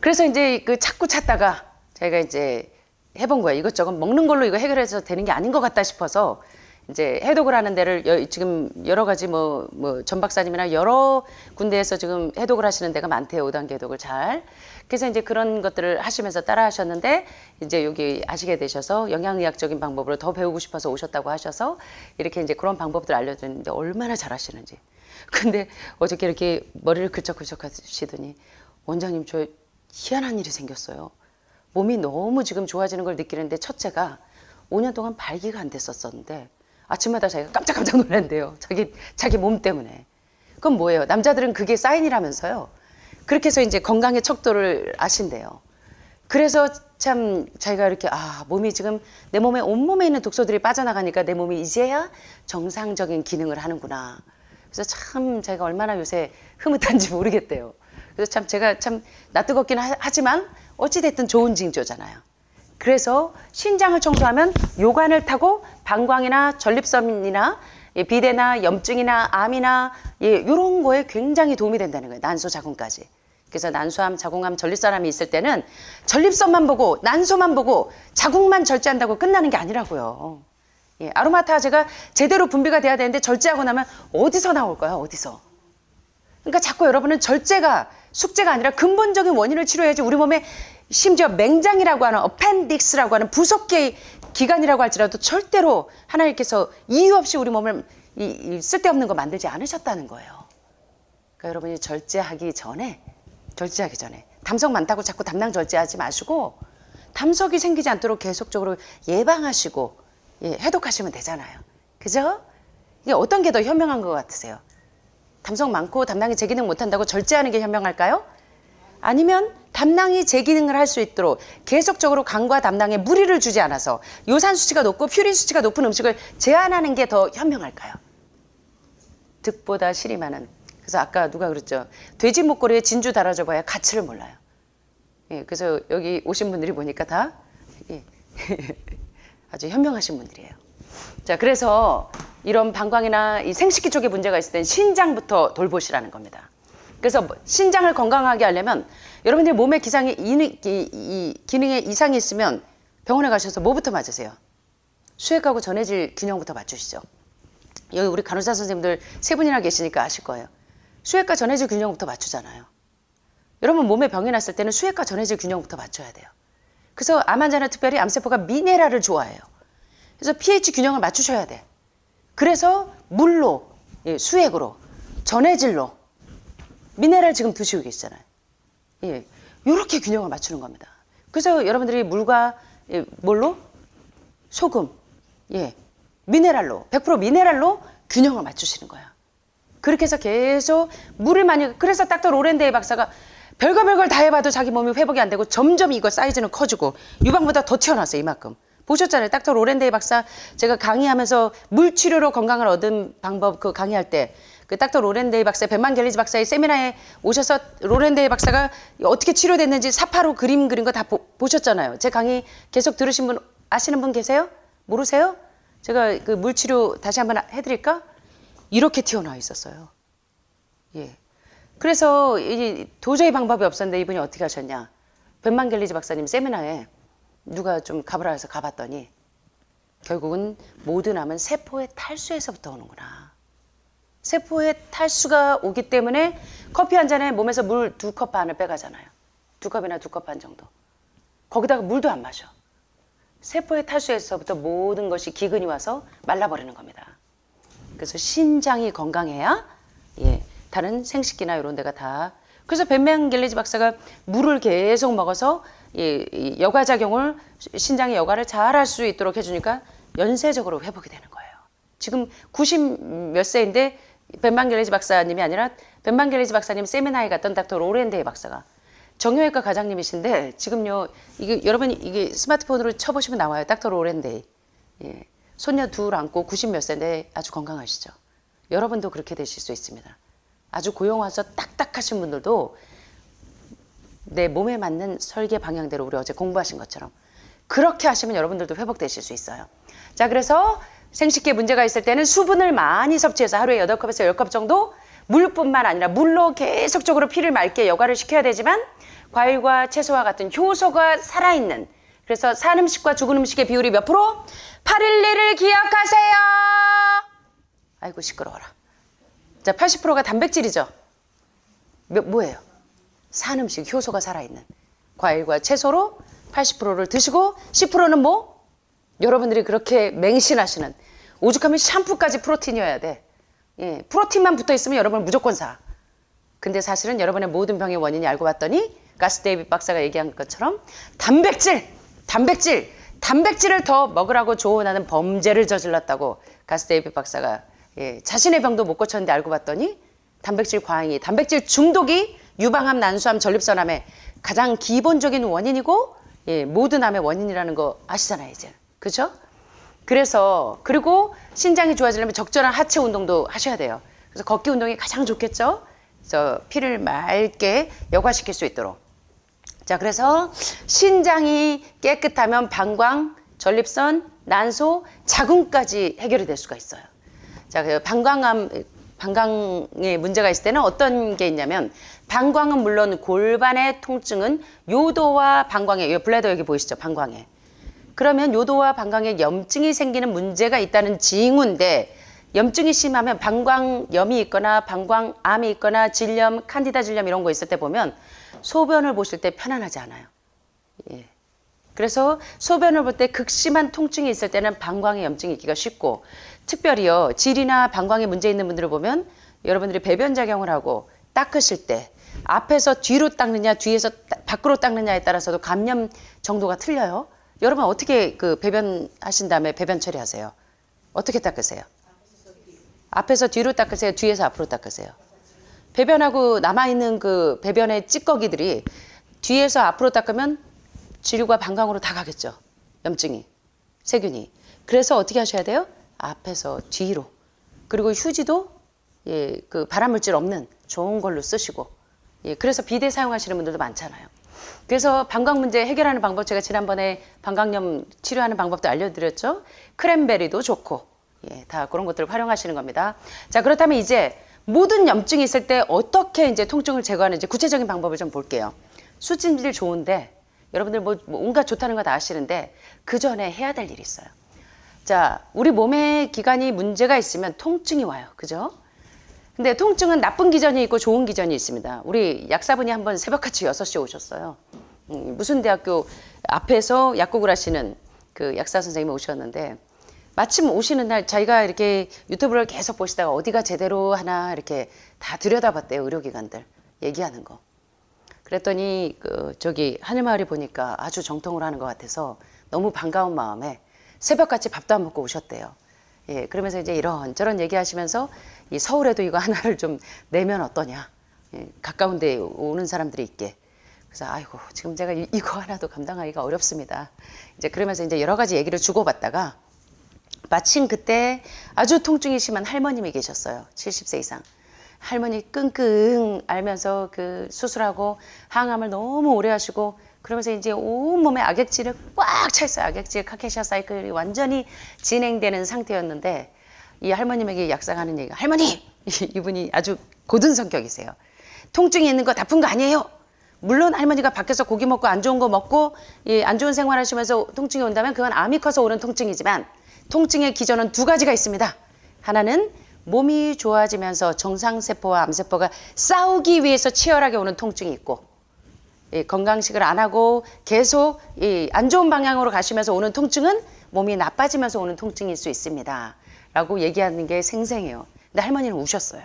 S1: 그래서 이제 그 자꾸 찾다가 제가 이제 해본 거예요. 이것저것 먹는 걸로 이거 해결해서 되는 게 아닌 것 같다 싶어서 이제 해독을 하는 데를 지금 여러 가지 뭐 전 박사님이나 여러 군데에서 지금 해독을 하시는 데가 많대요. 5단계 해독을 잘. 그래서 이제 그런 것들을 하시면서 따라 하셨는데 이제 여기 아시게 되셔서 영양의학적인 방법으로 더 배우고 싶어서 오셨다고 하셔서 이렇게 이제 그런 방법들 알려드렸는데 얼마나 잘 하시는지. 근데 어저께 이렇게 머리를 긁적긁적 하시더니 원장님 저 희한한 일이 생겼어요. 몸이 너무 지금 좋아지는 걸 느끼는데 첫째가 5년 동안 발기가 안 됐었는데 아침마다 자기가 깜짝깜짝 놀란대요. 자기 몸 때문에. 그건 뭐예요? 남자들은 그게 사인이라면서요. 그렇게 해서 이제 건강의 척도를 아신대요. 그래서 참 자기가 이렇게 몸이 지금 내 몸에 온몸에 있는 독소들이 빠져나가니까 내 몸이 이제야 정상적인 기능을 하는구나. 그래서 참 자기가 얼마나 요새 흐뭇한지 모르겠대요. 그래서 참 제가 참 낯뜨겁긴 하지만 어찌됐든 좋은 징조잖아요. 그래서 신장을 청소하면 요관을 타고 방광이나 전립선이나 비대나 염증이나 암이나 이런 거에 굉장히 도움이 된다는 거예요. 난소 자궁까지. 그래서 난소암, 자궁암, 전립선암이 있을 때는 전립선만 보고 난소만 보고 자궁만 절제한다고 끝나는 게 아니라고요. 아로마타제가 제대로 분비가 돼야 되는데 절제하고 나면 어디서 나올까요? 어디서? 그러니까 자꾸 여러분은 절제가 숙제가 아니라 근본적인 원인을 치료해야지 우리 몸에 심지어 맹장이라고 하는 어펜딕스라고 하는 부속계 기관이라고 할지라도 절대로 하나님께서 이유 없이 우리 몸을 쓸데없는 거 만들지 않으셨다는 거예요. 그러니까 여러분이 절제하기 전에 담석 많다고 자꾸 담낭 절제하지 마시고 담석이 생기지 않도록 계속적으로 예방하시고 해독하시면 되잖아요. 그죠? 이게 어떤 게 더 현명한 것 같으세요? 담석 많고 담낭이 제 기능 못한다고 절제하는 게 현명할까요? 아니면 담낭이 제 기능을 할 수 있도록 계속적으로 간과 담낭에 무리를 주지 않아서 요산 수치가 높고 퓨린 수치가 높은 음식을 제한하는 게 더 현명할까요? 득보다 실이 많은. 그래서 아까 누가 그랬죠. 돼지 목걸이에 진주 달아줘 봐야 가치를 몰라요. 예, 그래서 여기 오신 분들이 보니까 다 예, 아주 현명하신 분들이에요. 자, 그래서 이런 방광이나 이 생식기 쪽에 문제가 있을 땐 신장부터 돌보시라는 겁니다. 그래서 신장을 건강하게 하려면 여러분들이 몸에 기능에 이상이 있으면 병원에 가셔서 뭐부터 맞으세요? 수액하고 전해질 균형부터 맞추시죠. 여기 우리 간호사 선생님들 세 분이나 계시니까 아실 거예요. 수액과 전해질 균형부터 맞추잖아요. 여러분 몸에 병이 났을 때는 수액과 전해질 균형부터 맞춰야 돼요. 그래서 암 환자는 특별히 암세포가 미네랄을 좋아해요. 그래서 pH 균형을 맞추셔야 돼. 그래서 물로, 예, 수액으로, 전해질로 미네랄 지금 드시고 계시잖아요. 예, 이렇게 균형을 맞추는 겁니다. 그래서 여러분들이 물과 예, 뭘로? 소금, 예, 미네랄로 100% 미네랄로 균형을 맞추시는 거야. 그렇게 해서 계속 물을 많이. 그래서 닥터 로렌데이 박사가 별걸 다 해봐도 자기 몸이 회복이 안 되고 점점 이거 사이즈는 커지고 유방보다 더 튀어나왔어요. 이만큼. 보셨잖아요. 닥터 로렌데이 박사 제가 강의하면서 물 치료로 건강을 얻은 방법 그 강의할 때 그 닥터 로렌데이 박사, 벤만 갤리지 박사의 세미나에 오셔서 로렌데이 박사가 어떻게 치료됐는지 사파로 그림 그린 거 다 보셨잖아요. 제 강의 계속 들으신 분 아시는 분 계세요? 모르세요? 제가 그 물 치료 다시 한번 해드릴까? 이렇게 튀어나와 있었어요. 예. 그래서 도저히 방법이 없었는데 이분이 어떻게 하셨냐? 벤만 갤리지 박사님 세미나에 누가 좀 가보라 해서 가봤더니 결국은 모든 암은 세포의 탈수에서부터 오는구나. 세포의 탈수가 오기 때문에 커피 한 잔에 몸에서 물 2컵 반을 빼가잖아요. 2컵이나 2컵 반 정도. 거기다가 물도 안 마셔. 세포의 탈수에서부터 모든 것이 기근이 와서 말라버리는 겁니다. 그래서 신장이 건강해야 예, 다른 생식기나 이런 데가 다. 그래서 벤만 갤리지 박사가 물을 계속 먹어서 예, 이 여과작용을 신장의 여과를 잘 할 수 있도록 해주니까 연쇄적으로 회복이 되는 거예요. 지금 90 몇 세인데 벤만 갤리지 박사님이 아니라 벤만 갤리지 박사님 세미나에 갔던 닥터 로렌데이 박사가 정형외과 과장님이신데 지금요 이게 여러분 이게 스마트폰으로 쳐보시면 나와요. 닥터 로렌데이. 예, 손녀 둘 안고 90 몇 세인데 아주 건강하시죠. 여러분도 그렇게 되실 수 있습니다. 아주 고용와서 딱딱하신 분들도 내 몸에 맞는 설계 방향대로 우리 어제 공부하신 것처럼 그렇게 하시면 여러분들도 회복되실 수 있어요. 자, 그래서 생식기에 문제가 있을 때는 수분을 많이 섭취해서 하루에 8컵에서 10컵 정도 물뿐만 아니라 물로 계속적으로 피를 맑게 여과를 시켜야 되지만 과일과 채소와 같은 효소가 살아있는 그래서 산 음식과 죽은 음식의 비율이 몇 프로? 8:1을 기억하세요. 아이고 시끄러워라. 자, 80%가 단백질이죠. 뭐예요? 산 음식, 효소가 살아있는 과일과 채소로 80%를 드시고 10%는 뭐? 여러분들이 그렇게 맹신하시는 오죽하면 샴푸까지 프로틴이어야 돼. 예, 프로틴만 붙어있으면 여러분 무조건 사. 근데 사실은 여러분의 모든 병의 원인이 알고 봤더니 가스 데이빗 박사가 얘기한 것처럼 단백질을 더 먹으라고 조언하는 범죄를 저질렀다고 가스 데이빗 박사가 예, 자신의 병도 못 고쳤는데 알고 봤더니 단백질 과잉이, 단백질 중독이 유방암, 난수암, 전립선암의 가장 기본적인 원인이고 예, 모든 암의 원인이라는 거 아시잖아요 이제. 그죠? 그래서 그리고 신장이 좋아지려면 적절한 하체 운동도 하셔야 돼요. 그래서 걷기 운동이 가장 좋겠죠? 그래서 피를 맑게 여과시킬 수 있도록. 자, 그래서 신장이 깨끗하면 방광, 전립선, 난소, 자궁까지 해결이 될 수가 있어요. 자, 그 방광에 문제가 있을 때는 어떤 게 있냐면 방광은 물론 골반의 통증은 요도와 방광에, 블레더 여기 보이시죠? 방광에. 그러면 요도와 방광에 염증이 생기는 문제가 있다는 징후인데 염증이 심하면 방광염이 있거나 방광암이 있거나 질염, 칸디다 질염 이런 거 있을 때 보면 소변을 보실 때 편안하지 않아요. 예. 그래서 소변을 볼 때 극심한 통증이 있을 때는 방광에 염증이 있기가 쉽고 특별히요 질이나 방광에 문제 있는 분들을 보면 여러분들이 배변 작용을 하고 닦으실 때 앞에서 뒤로 닦느냐 뒤에서 밖으로 닦느냐에 따라서도 감염 정도가 틀려요. 여러분 어떻게 그 배변 하신 다음에 배변 처리하세요? 어떻게 닦으세요? 앞에서 뒤로 닦으세요? 뒤에서 앞으로 닦으세요? 배변하고 남아있는 그 배변의 찌꺼기들이 뒤에서 앞으로 닦으면 지류가 방광으로 다 가겠죠. 염증이, 세균이. 그래서 어떻게 하셔야 돼요? 앞에서 뒤로. 그리고 휴지도 예, 그 발암물질 없는 좋은 걸로 쓰시고. 예, 그래서 비데 사용하시는 분들도 많잖아요. 그래서 방광 문제 해결하는 방법 제가 지난번에 방광염 치료하는 방법도 알려드렸죠. 크랜베리도 좋고 예, 다 그런 것들을 활용하시는 겁니다. 자, 그렇다면 이제 모든 염증이 있을 때 어떻게 이제 통증을 제거하는지 구체적인 방법을 좀 볼게요. 수침질 좋은데 여러분들 뭐 온갖 좋다는 거 다 아시는데 그 전에 해야 될 일이 있어요. 자, 우리 몸의 기관이 문제가 있으면 통증이 와요. 그죠? 근데 통증은 나쁜 기전이 있고 좋은 기전이 있습니다. 우리 약사분이 한번 새벽같이 6시에 오셨어요. 무슨 대학교 앞에서 약국을 하시는 그 약사 선생님이 오셨는데 마침 오시는 날 자기가 이렇게 유튜브를 계속 보시다가 어디가 제대로 하나 이렇게 다 들여다봤대요. 의료기관들 얘기하는 거. 그랬더니 저기 하늘마을이 보니까 아주 정통으로 하는 것 같아서 너무 반가운 마음에 새벽같이 밥도 안 먹고 오셨대요. 예, 그러면서 이제 이런저런 얘기하시면서 이 서울에도 이거 하나를 좀 내면 어떠냐. 예, 가까운 데 오는 사람들이 있게. 그래서 아이고 지금 제가 이거 하나도 감당하기가 어렵습니다. 이제 그러면서 이제 여러 가지 얘기를 주고받다가 마침 그때 아주 통증이 심한 할머님이 계셨어요. 70세 이상. 할머니 끙끙 앓면서 그 수술하고 항암을 너무 오래 하시고 그러면서 이제 온몸에 악액질을 꽉 차 있어요. 악액질 카케시아 사이클이 완전히 진행되는 상태였는데 이 할머님에게 약사가 하는 얘기가 할머니! 이분이 아주 고든 성격이세요. 통증이 있는 거 나쁜 거 아니에요. 물론 할머니가 밖에서 고기 먹고 안 좋은 거 먹고 안 좋은 생활 하시면서 통증이 온다면 그건 암이 커서 오는 통증이지만 통증의 기전은 두 가지가 있습니다. 하나는 몸이 좋아지면서 정상세포와 암세포가 싸우기 위해서 치열하게 오는 통증이 있고 건강식을 안 하고 계속 안 좋은 방향으로 가시면서 오는 통증은 몸이 나빠지면서 오는 통증일 수 있습니다. 라고 얘기하는 게 생생해요. 근데 할머니는 우셨어요.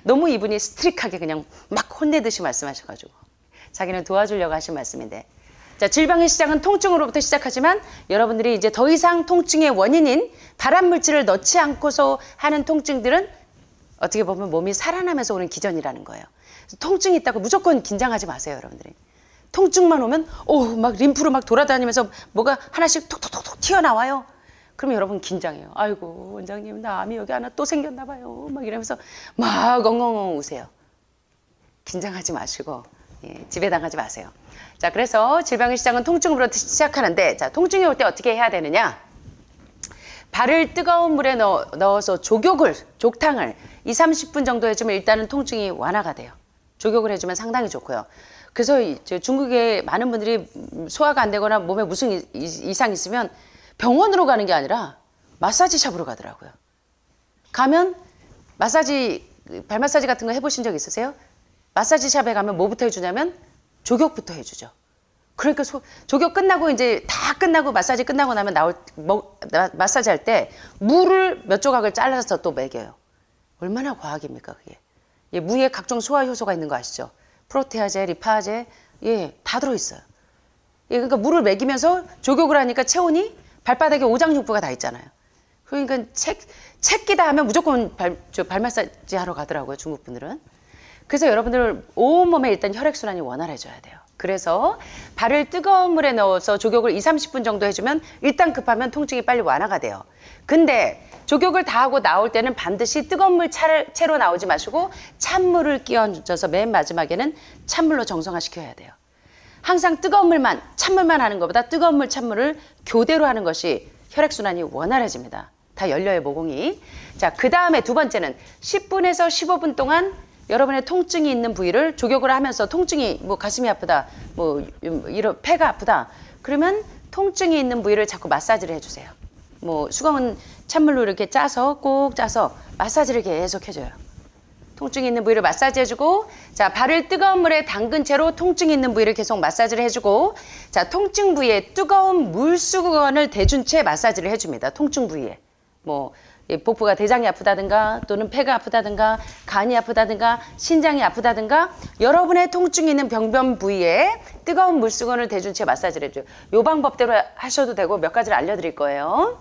S1: 너무 이분이 스트릭하게 그냥 막 혼내듯이 말씀하셔가지고 자기는 도와주려고 하신 말씀인데 자, 질병의 시작은 통증으로부터 시작하지만 여러분들이 이제 더 이상 통증의 원인인 발암물질을 넣지 않고서 하는 통증들은 어떻게 보면 몸이 살아나면서 오는 기전이라는 거예요. 통증이 있다고 무조건 긴장하지 마세요, 여러분들이. 통증만 오면 막 림프로 막 돌아다니면서 뭐가 하나씩 톡톡톡톡 튀어나와요. 그러면 여러분 긴장해요. 아이고 원장님 나 암이 여기 하나 또 생겼나 봐요. 막 이러면서 막 엉엉엉 우세요. 긴장하지 마시고 지배 당하지 마세요. 자, 그래서 질병의 시작은 통증으로부터 시작하는데 자, 통증이 올 때 어떻게 해야 되느냐? 발을 뜨거운 물에 넣어서 족탕을 20-30분 정도 해주면 일단은 통증이 완화가 돼요. 족욕을 해주면 상당히 좋고요. 그래서 중국에 많은 분들이 소화가 안 되거나 몸에 무슨 이상 있으면 병원으로 가는 게 아니라 마사지 샵으로 가더라고요. 가면 발 마사지 같은 거 해보신 적 있으세요? 마사지 샵에 가면 뭐부터 해주냐면 족욕부터 해주죠. 그러니까 족욕 끝나고 이제 다 끝나고 마사지 끝나고 나면 마사지 할 때 무를 몇 조각을 잘라서 또 먹여요. 얼마나 과학입니까 그게. 무에 각종 소화 효소가 있는 거 아시죠? 프로테아제, 리파제 다 들어있어요. 그러니까 물을 먹이면서 족욕을 하니까 체온이 발바닥에 오장육부가 다 있잖아요. 그러니까 채끼다 하면 무조건 발 마사지 하러 가더라고요, 중국 분들은. 그래서 여러분들 온몸에 일단 혈액순환이 원활해져야 돼요. 그래서 발을 뜨거운 물에 넣어서 족욕을 20-30분 정도 해주면 일단 급하면 통증이 빨리 완화가 돼요. 근데 족욕을 다 하고 나올 때는 반드시 뜨거운 물 채로 나오지 마시고 찬물을 끼얹어서 맨 마지막에는 찬물로 정성화시켜야 돼요. 항상 뜨거운 물만, 찬물만 하는 것보다 뜨거운 물, 찬물을 교대로 하는 것이 혈액순환이 원활해집니다. 다 열려요, 모공이. 자, 그 다음에 두 번째는 10분에서 15분 동안 여러분의 통증이 있는 부위를 족욕을 하면서 통증이 가슴이 아프다, 이런 폐가 아프다. 그러면 통증이 있는 부위를 자꾸 마사지를 해주세요. 수건은 찬물로 이렇게 꼭 짜서 마사지를 계속 해줘요. 통증이 있는 부위를 마사지 해주고 자, 발을 뜨거운 물에 담근 채로 통증이 있는 부위를 계속 마사지를 해주고 자, 통증 부위에 뜨거운 물수건을 대준 채 마사지를 해줍니다. 통증 부위에 복부가 대장이 아프다든가 또는 폐가 아프다든가 간이 아프다든가 신장이 아프다든가 여러분의 통증이 있는 병변 부위에 뜨거운 물수건을 대준 채 마사지를 해줘요. 이 방법대로 하셔도 되고 몇 가지를 알려드릴 거예요.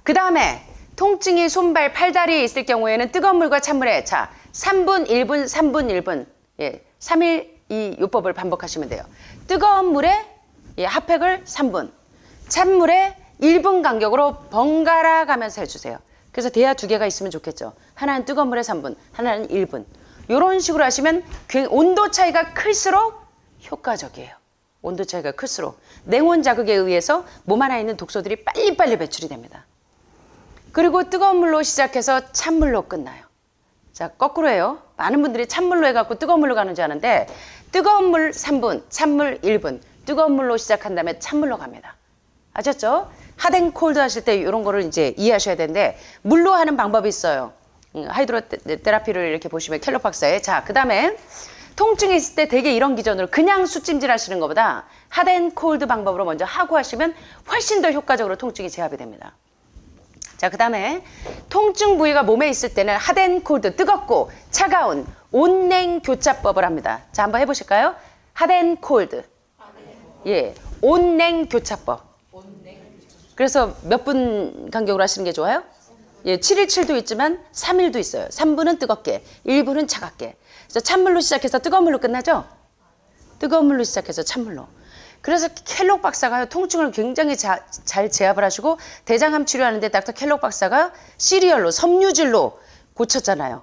S1: 그 다음에 통증이 손발, 팔다리에 있을 경우에는 뜨거운 물과 찬물에 자, 3분, 1분, 3분, 1분. 예, 3일 이 요법을 반복하시면 돼요. 뜨거운 물에 예, 핫팩을 3분, 찬물에 1분 간격으로 번갈아 가면서 해주세요. 그래서 대야 2개가 있으면 좋겠죠. 하나는 뜨거운 물에 3분, 하나는 1분. 이런 식으로 하시면 온도 차이가 클수록 효과적이에요. 온도 차이가 클수록 냉온 자극에 의해서 몸 안에 있는 독소들이 빨리빨리 배출이 됩니다. 그리고 뜨거운 물로 시작해서 찬물로 끝나요. 자, 거꾸로 해요. 많은 분들이 찬물로 해갖고 뜨거운 물로 가는 줄 아는데 뜨거운 물 3분, 찬물 1분, 뜨거운 물로 시작한 다음에 찬물로 갑니다. 아셨죠? 핫앤콜드 하실 때 이런 거를 이제 이해하셔야 되는데 물로 하는 방법이 있어요. 하이드로 테라피를 이렇게 보시면 켈록 박사의. 자, 그 다음에 통증이 있을 때 되게 이런 기전으로 그냥 수찜질 하시는 것보다 핫앤콜드 방법으로 먼저 하고 하시면 훨씬 더 효과적으로 통증이 제압이 됩니다. 자, 그 다음에 통증 부위가 몸에 있을 때는 핫앤콜드, 뜨겁고 차가운 온냉 교차법을 합니다. 자, 한번 해보실까요? 핫앤콜드. 예, 온냉 교차법. 그래서 몇 분 간격으로 하시는 게 좋아요? 예, 7일7도 있지만 3일도 있어요. 3분은 뜨겁게, 1분은 차갑게. 그래서 찬물로 시작해서 뜨거운 물로 끝나죠? 뜨거운 물로 시작해서 찬물로. 그래서 켈록 박사가 통증을 굉장히 잘 제압을 하시고 대장암 치료하는데 닥터 켈록 박사가 시리얼로, 섬유질로 고쳤잖아요.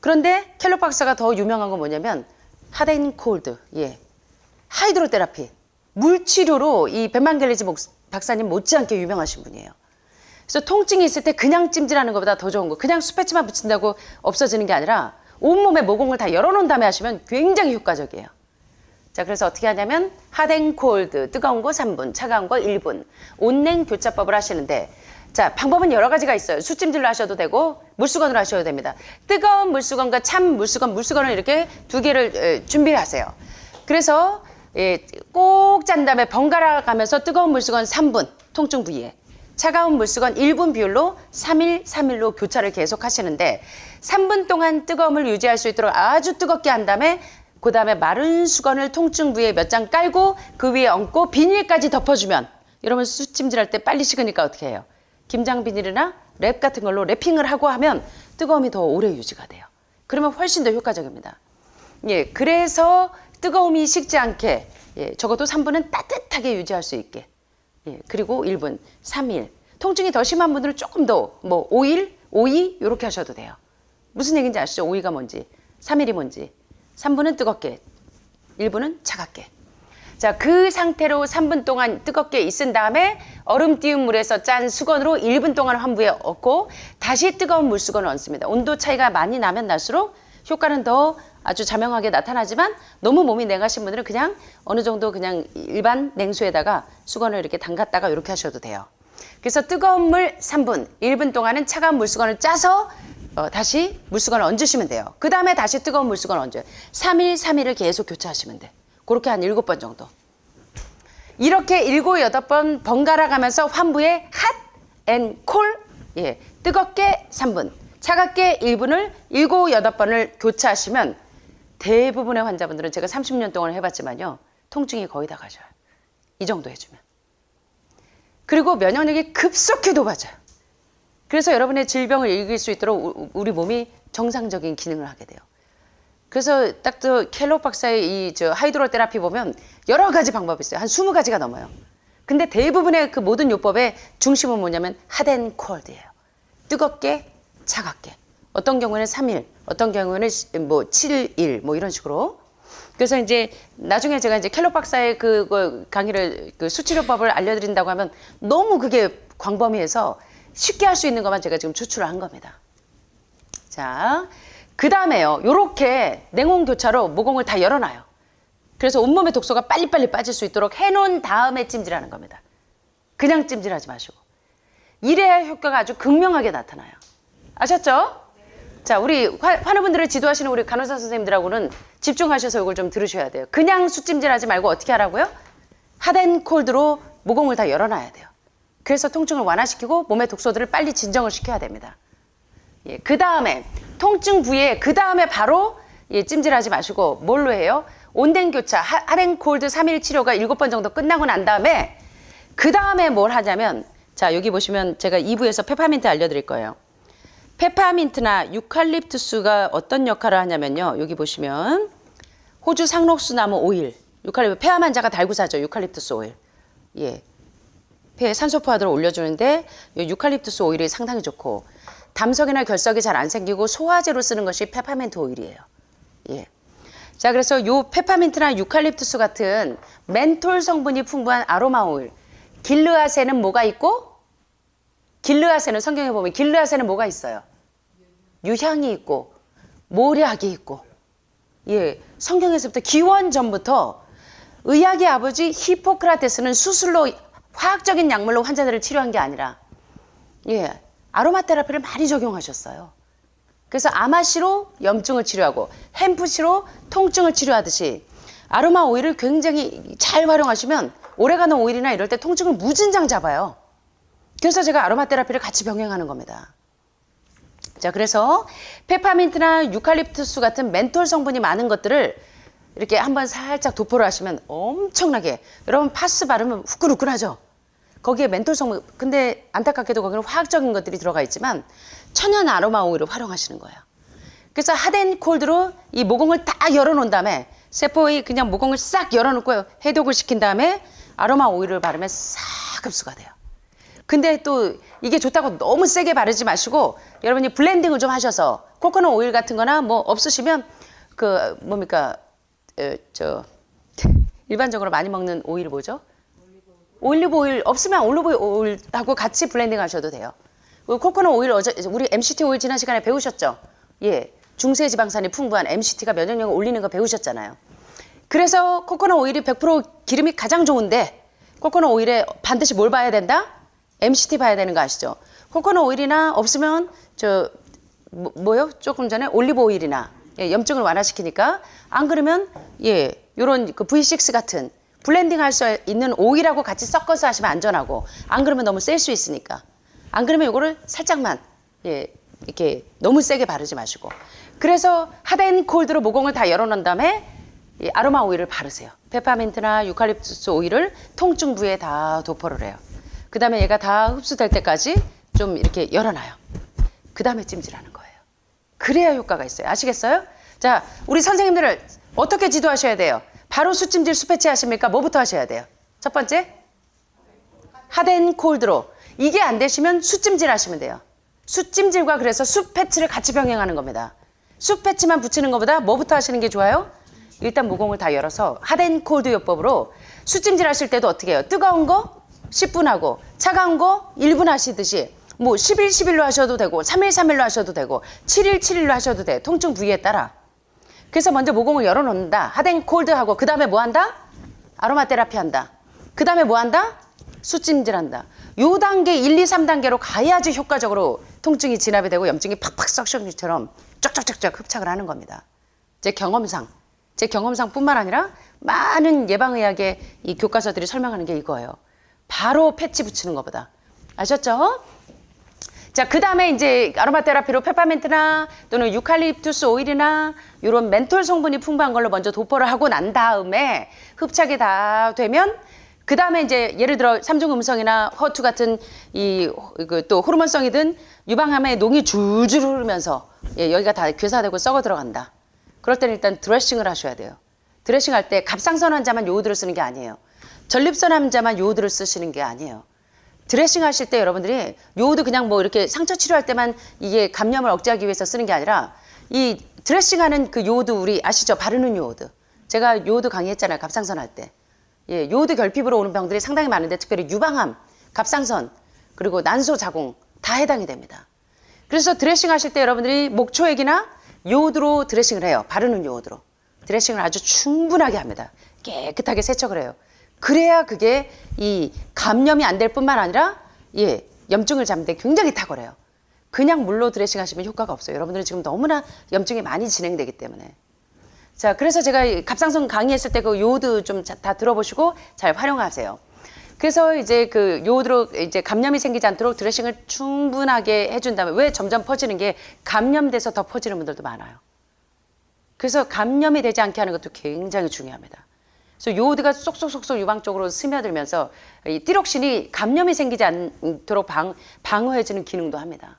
S1: 그런데 켈록 박사가 더 유명한 건 뭐냐면 핫앤콜드, 예, 하이드로 테라피, 물치료로 이 벤만겔리지 박사님 못지않게 유명하신 분이에요. 그래서 통증이 있을 때 그냥 찜질하는 것보다 더 좋은 거, 그냥 수패치만 붙인다고 없어지는 게 아니라 온몸에 모공을 다 열어놓은 다음에 하시면 굉장히 효과적이에요. 자, 그래서 어떻게 하냐면 핫앤콜드, 뜨거운 거 3분, 차가운 거 1분, 온냉 교차법을 하시는데, 자, 방법은 여러 가지가 있어요. 수찜질로 하셔도 되고 물수건으로 하셔도 됩니다. 뜨거운 물수건과 찬 물수건을 이렇게 2개를 준비를 하세요. 그래서 예, 꼭 짠 다음에 번갈아 가면서 뜨거운 물수건 3분, 통증 부위에, 차가운 물수건 1분 비율로 3일, 3일로 교차를 계속 하시는데 3분 동안 뜨거움을 유지할 수 있도록 아주 뜨겁게 한 다음에 그 다음에 마른 수건을 통증 부위에 몇 장 깔고 그 위에 얹고 비닐까지 덮어주면, 여러분 수찜질할 때 빨리 식으니까 어떻게 해요? 김장 비닐이나 랩 같은 걸로 랩핑을 하고 하면 뜨거움이 더 오래 유지가 돼요. 그러면 훨씬 더 효과적입니다. 예, 그래서 뜨거움이 식지 않게, 예, 적어도 3분은 따뜻하게 유지할 수 있게, 예, 그리고 1분, 3일. 통증이 더 심한 분들은 조금 더, 뭐 5일, 5일 이렇게 하셔도 돼요. 무슨 얘기인지 아시죠? 5일가 뭔지, 3일이 뭔지. 3분은 뜨겁게, 1분은 차갑게. 자, 그 상태로 3분 동안 뜨겁게 있은 다음에 얼음 띄운 물에서 짠 수건으로 1분 동안 환부에 얹고 다시 뜨거운 물수건을 얹습니다. 온도 차이가 많이 나면 날수록 효과는 더 아주 자명하게 나타나지만 너무 몸이 냉하신 분들은 그냥 어느 정도 그냥 일반 냉수에다가 수건을 이렇게 담갔다가 이렇게 하셔도 돼요. 그래서 뜨거운 물 3분, 1분 동안은 차가운 물수건을 짜서 다시 물수건을 얹으시면 돼요. 그 다음에 다시 뜨거운 물수건을 얹어요. 3일, 3일을 계속 교차하시면 돼. 그렇게 한 7번 정도. 이렇게 7, 8번 번갈아 가면서 환부에 핫 앤 콜, 예, 뜨겁게 3분, 차갑게 1분을 7, 8번을 교차하시면 대부분의 환자분들은 제가 30년 동안 해봤지만요, 통증이 거의 다 가져요. 이 정도 해주면. 그리고 면역력이 급속히 높아져요. 그래서 여러분의 질병을 이길 수 있도록 우리 몸이 정상적인 기능을 하게 돼요. 그래서 딱 켈록 박사의 이 하이드로 테라피 보면 여러 가지 방법이 있어요. 한 20가지가 넘어요. 근데 대부분의 그 모든 요법의 중심은 뭐냐면 핫앤콜드예요. 뜨겁게, 차갑게. 어떤 경우에는 3일, 어떤 경우에는 뭐 7일, 뭐 이런 식으로. 그래서 이제 나중에 제가 이제 켈록 박사의 그 강의를, 그 수치료법을 알려드린다고 하면 너무 그게 광범위해서 쉽게 할 수 있는 것만 제가 지금 추출을 한 겁니다. 자, 그 다음에요, 요렇게 냉온 교차로 모공을 다 열어놔요. 그래서 온몸의 독소가 빨리빨리 빠질 수 있도록 해놓은 다음에 찜질하는 겁니다. 그냥 찜질하지 마시고. 이래야 효과가 아주 극명하게 나타나요. 아셨죠? 자, 우리 환우분들을 지도하시는 우리 간호사 선생님들하고는 집중하셔서 이걸 좀 들으셔야 돼요. 그냥 수찜질하지 말고 어떻게 하라고요? 핫앤콜드로 모공을 다 열어놔야 돼요. 그래서 통증을 완화시키고 몸의 독소들을 빨리 진정을 시켜야 됩니다. 예, 그 다음에 통증 부위에 그 다음에 바로 예, 찜질하지 마시고 뭘로 해요? 온냉 교차, 핫앤콜드 3일 치료가 7번 정도 끝나고 난 다음에 그 다음에 뭘 하냐면, 자, 여기 보시면 제가 2부에서 페퍼민트 알려드릴 거예요. 페퍼민트나 유칼립투스가 어떤 역할을 하냐면요. 여기 보시면 호주 상록수 나무 오일, 유칼립투스, 폐암 환자가 달구사죠. 유칼립투스 오일. 예. 폐에 산소 포화도를 올려주는데 이 유칼립투스 오일이 상당히 좋고 담석이나 결석이 잘 안 생기고 소화제로 쓰는 것이 페퍼민트 오일이에요. 예. 자, 그래서 요 페퍼민트나 유칼립투스 같은 멘톨 성분이 풍부한 아로마 오일. 길르아세는 뭐가 있고? 길르아세는 성경에 보면 길르아세는 뭐가 있어요? 유향이 있고 모략이 있고. 예, 성경에서부터 기원 전부터 의학의 아버지 히포크라테스는 수술로 화학적인 약물로 환자들을 치료한 게 아니라 예, 아로마 테라피를 많이 적용하셨어요. 그래서 아마씨로 염증을 치료하고 햄프씨로 통증을 치료하듯이 아로마 오일을 굉장히 잘 활용하시면 오래가는 오일이나 이럴 때 통증을 무진장 잡아요. 그래서 제가 아로마 테라피를 같이 병행하는 겁니다. 자, 그래서 페퍼민트나 유칼립투스 같은 멘톨 성분이 많은 것들을 이렇게 한번 살짝 도포를 하시면 엄청나게, 여러분 파스 바르면 후끈후끈하죠? 거기에 멘톨 성분, 근데 안타깝게도 거기는 화학적인 것들이 들어가 있지만 천연 아로마 오일을 활용하시는 거예요. 그래서 핫앤콜드로 이 모공을 다 열어놓은 다음에 세포의 그냥 모공을 싹 열어놓고 해독을 시킨 다음에 아로마 오일을 바르면 싹 흡수가 돼요. 근데 또 이게 좋다고 너무 세게 바르지 마시고 여러분이 블렌딩을 좀 하셔서 코코넛 오일 같은 거나 뭐 없으시면 그 뭡니까 일반적으로 많이 먹는 오일 뭐죠? 올리브 오일 없으면 올리브 오일하고 같이 블렌딩 하셔도 돼요. 코코넛 오일 우리 MCT 오일 지난 시간에 배우셨죠? 예, 중세 지방산이 풍부한 MCT가 면역력을 올리는 거 배우셨잖아요. 그래서 코코넛 오일이 100% 기름이 가장 좋은데 코코넛 오일에 반드시 뭘 봐야 된다? MCT 봐야 되는 거 아시죠? 코코넛 오일이나 없으면 뭐요? 조금 전에 올리브 오일이나 예, 염증을 완화시키니까 안 그러면 예, 요런 그 V6 같은 블렌딩 할 수 있는 오일하고 같이 섞어서 하시면 안전하고 안 그러면 너무 셀 수 있으니까 안 그러면 요거를 살짝만 예, 이렇게 너무 세게 바르지 마시고 그래서 핫앤콜드로 모공을 다 열어놓은 다음에 이 아로마 오일을 바르세요. 페퍼민트나 유칼립투스 오일을 통증 부위에 다 도포를 해요. 그 다음에 얘가 다 흡수될 때까지 좀 이렇게 열어놔요. 그 다음에 찜질하는 거예요. 그래야 효과가 있어요. 아시겠어요? 자, 우리 선생님들을 어떻게 지도하셔야 돼요? 바로 수찜질 수패치 하십니까? 뭐부터 하셔야 돼요? 첫 번째, 핫앤콜드로. 이게 안 되시면 수찜질 하시면 돼요. 수찜질과 그래서 수패치를 같이 병행하는 겁니다. 수패치만 붙이는 것보다 뭐부터 하시는 게 좋아요? 일단 모공을 다 열어서 핫앤콜드 요법으로 수찜질 하실 때도 어떻게 해요? 뜨거운 거 10분 하고 차가운 거 1분 하시듯이 뭐 10일 10일로 하셔도 되고 3일 3일로 하셔도 되고 7일 7일로 하셔도 돼. 통증 부위에 따라. 그래서 먼저 모공을 열어놓는다. 핫앤콜드 하고 그 다음에 뭐 한다? 아로마 테라피 한다. 그 다음에 뭐 한다? 수찜질 한다. 요 단계 1, 2, 3단계로 가야지 효과적으로 통증이 진압이 되고 염증이 팍팍 석션처럼 쫙쫙쫙쫙 흡착을 하는 겁니다. 제 경험상뿐만 아니라 많은 예방의학의 이 교과서들이 설명하는 게 이거예요. 바로 패치 붙이는 것보다. 아셨죠? 자, 그 다음에 이제 아로마 테라피로 페퍼민트나 또는 유칼립투스 오일이나 이런 멘톨 성분이 풍부한 걸로 먼저 도포를 하고 난 다음에 흡착이 다 되면 그 다음에 이제 예를 들어 삼중 음성이나 허투 같은 또 호르몬성이든 유방암에 농이 줄줄 흐르면서 예, 여기가 다 괴사되고 썩어 들어간다. 그럴 때는 일단 드레싱을 하셔야 돼요. 드레싱 할 때 갑상선 환자만 요오드를 쓰는 게 아니에요. 전립선 환자만 요오드를 쓰시는 게 아니에요. 드레싱 하실 때 여러분들이 요오드 그냥 뭐 이렇게 상처 치료할 때만 이게 감염을 억제하기 위해서 쓰는 게 아니라 이 드레싱하는 그 요오드 우리 아시죠? 바르는 요오드. 제가 요오드 강의했잖아요. 갑상선 할 때. 예, 요오드 결핍으로 오는 병들이 상당히 많은데 특별히 유방암, 갑상선, 그리고 난소 자궁 다 해당이 됩니다. 그래서 드레싱 하실 때 여러분들이 목초액이나 요오드로 드레싱을 해요. 바르는 요오드로. 드레싱을 아주 충분하게 합니다. 깨끗하게 세척을 해요. 그래야 그게 이 감염이 안 될 뿐만 아니라 예, 염증을 잡는 데 굉장히 탁월해요. 그냥 물로 드레싱 하시면 효과가 없어요. 여러분들은 지금 너무나 염증이 많이 진행되기 때문에. 자, 그래서 제가 갑상선 강의했을 때 그 요오드 좀 다 들어보시고 잘 활용하세요. 그래서 이제 그 요오드로 이제 감염이 생기지 않도록 드레싱을 충분하게 해준 다음에 왜 점점 퍼지는 게 감염돼서 더 퍼지는 분들도 많아요. 그래서 감염이 되지 않게 하는 것도 굉장히 중요합니다. 그래서 요오드가 쏙쏙쏙쏙 유방 쪽으로 스며들면서 이 티록신이 감염이 생기지 않도록 방어해주는 기능도 합니다.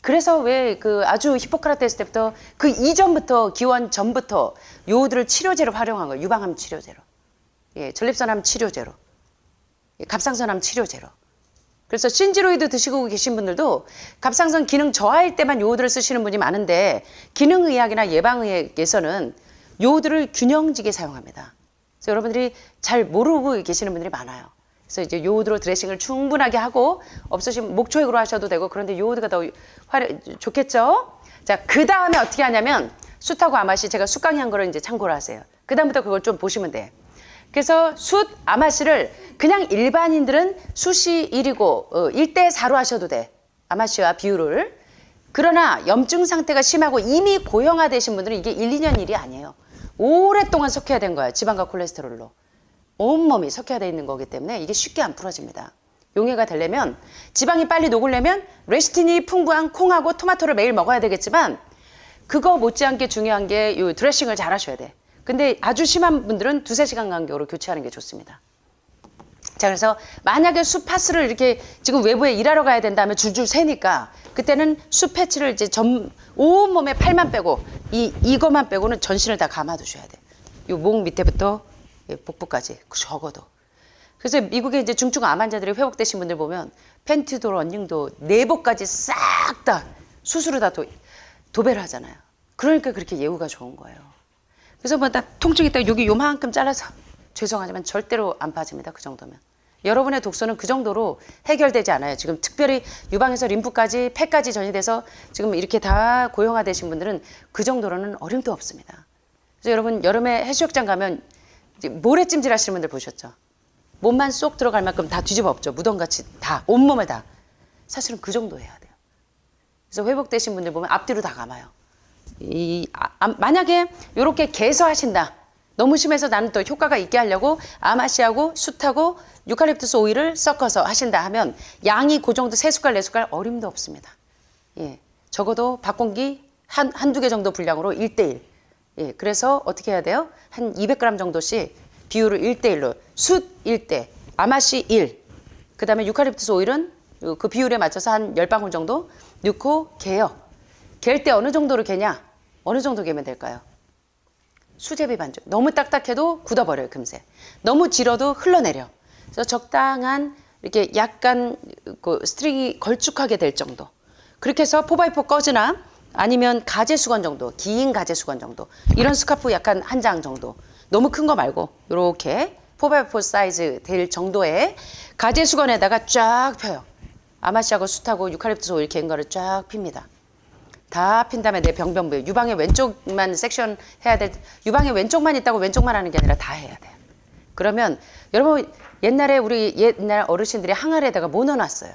S1: 그래서 왜 그 아주 히포크라테스 때부터 그 이전부터 기원 전부터 요오드를 치료제로 활용한 거예요. 유방암 치료제로. 예, 전립선암 치료제로. 예, 갑상선암 치료제로. 그래서 신지로이드 드시고 계신 분들도 갑상선 기능 저하일 때만 요오드를 쓰시는 분이 많은데 기능의학이나 예방의학에서는 요오드를 균형지게 사용합니다. 그래서 여러분들이 잘 모르고 계시는 분들이 많아요. 그래서 이제 요오드로 드레싱을 충분하게 하고 없으시면 목초액으로 하셔도 되고 그런데 요오드가 더 좋겠죠? 자, 그 다음에 어떻게 하냐면 숯하고 아마씨 제가 숯 강의한 거를 이제 참고를 하세요. 그 다음부터 그걸 좀 보시면 돼. 그래서 숯, 아마씨를 그냥 일반인들은 숯이 1이고 1대 4로 하셔도 돼. 아마씨와 비율을. 그러나 염증 상태가 심하고 이미 고형화되신 분들은 이게 1, 2년 일이 아니에요. 오랫동안 섞여야 된 거야. 지방과 콜레스테롤로. 온몸이 석회화되어 있는 거기 때문에 이게 쉽게 안 풀어집니다. 용해가 되려면 지방이 빨리 녹으려면 레시틴이 풍부한 콩하고 토마토를 매일 먹어야 되겠지만 그거 못지않게 중요한 게 이 드레싱을 잘 하셔야 돼. 근데 아주 심한 분들은 2-3시간 간격으로 교체하는 게 좋습니다. 자, 그래서 만약에 숯 파스를 이렇게 지금 외부에 일하러 가야 된다면 줄줄 새니까 그때는 숯 패치를 이제 온몸에 팔만 빼고 이거만 빼고는 전신을 다 감아두셔야 돼. 요 목 밑에부터 복부까지 적어도. 그래서 미국에 이제 중증 암 환자들이 회복되신 분들 보면 팬티도 런닝도 내복까지 싹 다 수술을 다 도배를 하잖아요. 그러니까 그렇게 예후가 좋은 거예요. 그래서 뭐 딱 통증이 있다 여기 요만큼 잘라서 죄송하지만 절대로 안 빠집니다. 그 정도면. 여러분의 독소는 그 정도로 해결되지 않아요. 지금 특별히 유방에서 림프까지 폐까지 전이돼서 지금 이렇게 다 고형화되신 분들은 그 정도로는 어림도 없습니다. 그래서 여러분 여름에 해수욕장 가면 모래찜질 하시는 분들 보셨죠? 몸만 쏙 들어갈 만큼 다 뒤집어 엎죠. 무덤같이 다 온몸에 다. 사실은 그 정도 해야 돼요. 그래서 회복되신 분들 보면 앞뒤로 다 감아요. 만약에 이렇게 개서하신다. 너무 심해서 나는 또 효과가 있게 하려고 아마씨하고 숯하고 유칼립투스 오일을 섞어서 하신다 하면 양이 그 정도 3숟갈 4숟갈 어림도 없습니다. 예, 적어도 밥공기 한두 개 정도 분량으로 1대1. 예, 그래서 어떻게 해야 돼요? 한 200g 정도씩 비율을 1대1로 숯 1대, 아마씨 1. 그 다음에 유칼립투스 오일은 그 비율에 맞춰서 한 10방울 정도 넣고 개요. 갤 때 어느 정도로 개냐? 어느 정도 개면 될까요? 수제비 반죽. 너무 딱딱해도 굳어버려요, 금세. 너무 질어도 흘러내려. 그래서 적당한 이렇게 약간 그 스트링이 걸쭉하게 될 정도. 그렇게 해서 4x4 꺼즈나 아니면 가제 수건 정도, 긴 가제 수건 정도. 이런 스카프 약간 한 장 정도. 너무 큰 거 말고 이렇게 4x4 사이즈 될 정도의 가제 수건에다가 쫙 펴요. 아마씨하고 숯하고 유칼립투스 오일 갠 거를 쫙 핍니다. 다 핀 다음에 내 병변부에 유방의 왼쪽만 섹션 해야 될, 유방의 왼쪽만 있다고 왼쪽만 하는 게 아니라 다 해야 돼요. 그러면 여러분 옛날에 우리 옛날 어르신들이 항아리에다가 뭐 넣어놨어요?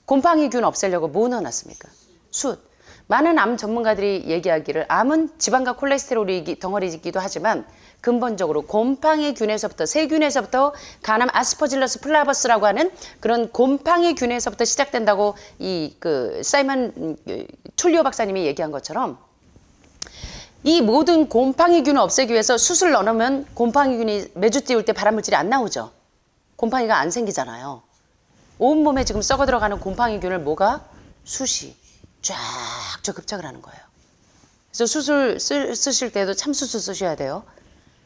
S1: 곰팡이균 없애려고 뭐 넣어놨습니까? 숯. 많은 암 전문가들이 얘기하기를 암은 지방과 콜레스테롤이 덩어리이기도 하지만 근본적으로 곰팡이균에서부터 세균에서부터 간암 아스퍼질러스 플라버스라고 하는 그런 곰팡이균에서부터 시작된다고 이 그 사이먼 툴리오 박사님이 얘기한 것처럼 이 모든 곰팡이균을 없애기 위해서 숯을 넣어놓으면 곰팡이균이 매주 띄울 때 발암물질이 안 나오죠. 곰팡이가 안 생기잖아요. 온몸에 지금 썩어 들어가는 곰팡이균을 뭐가? 숯이 쫙 급착을 하는 거예요. 그래서 수술 쓰실 때도 참수술 쓰셔야 돼요.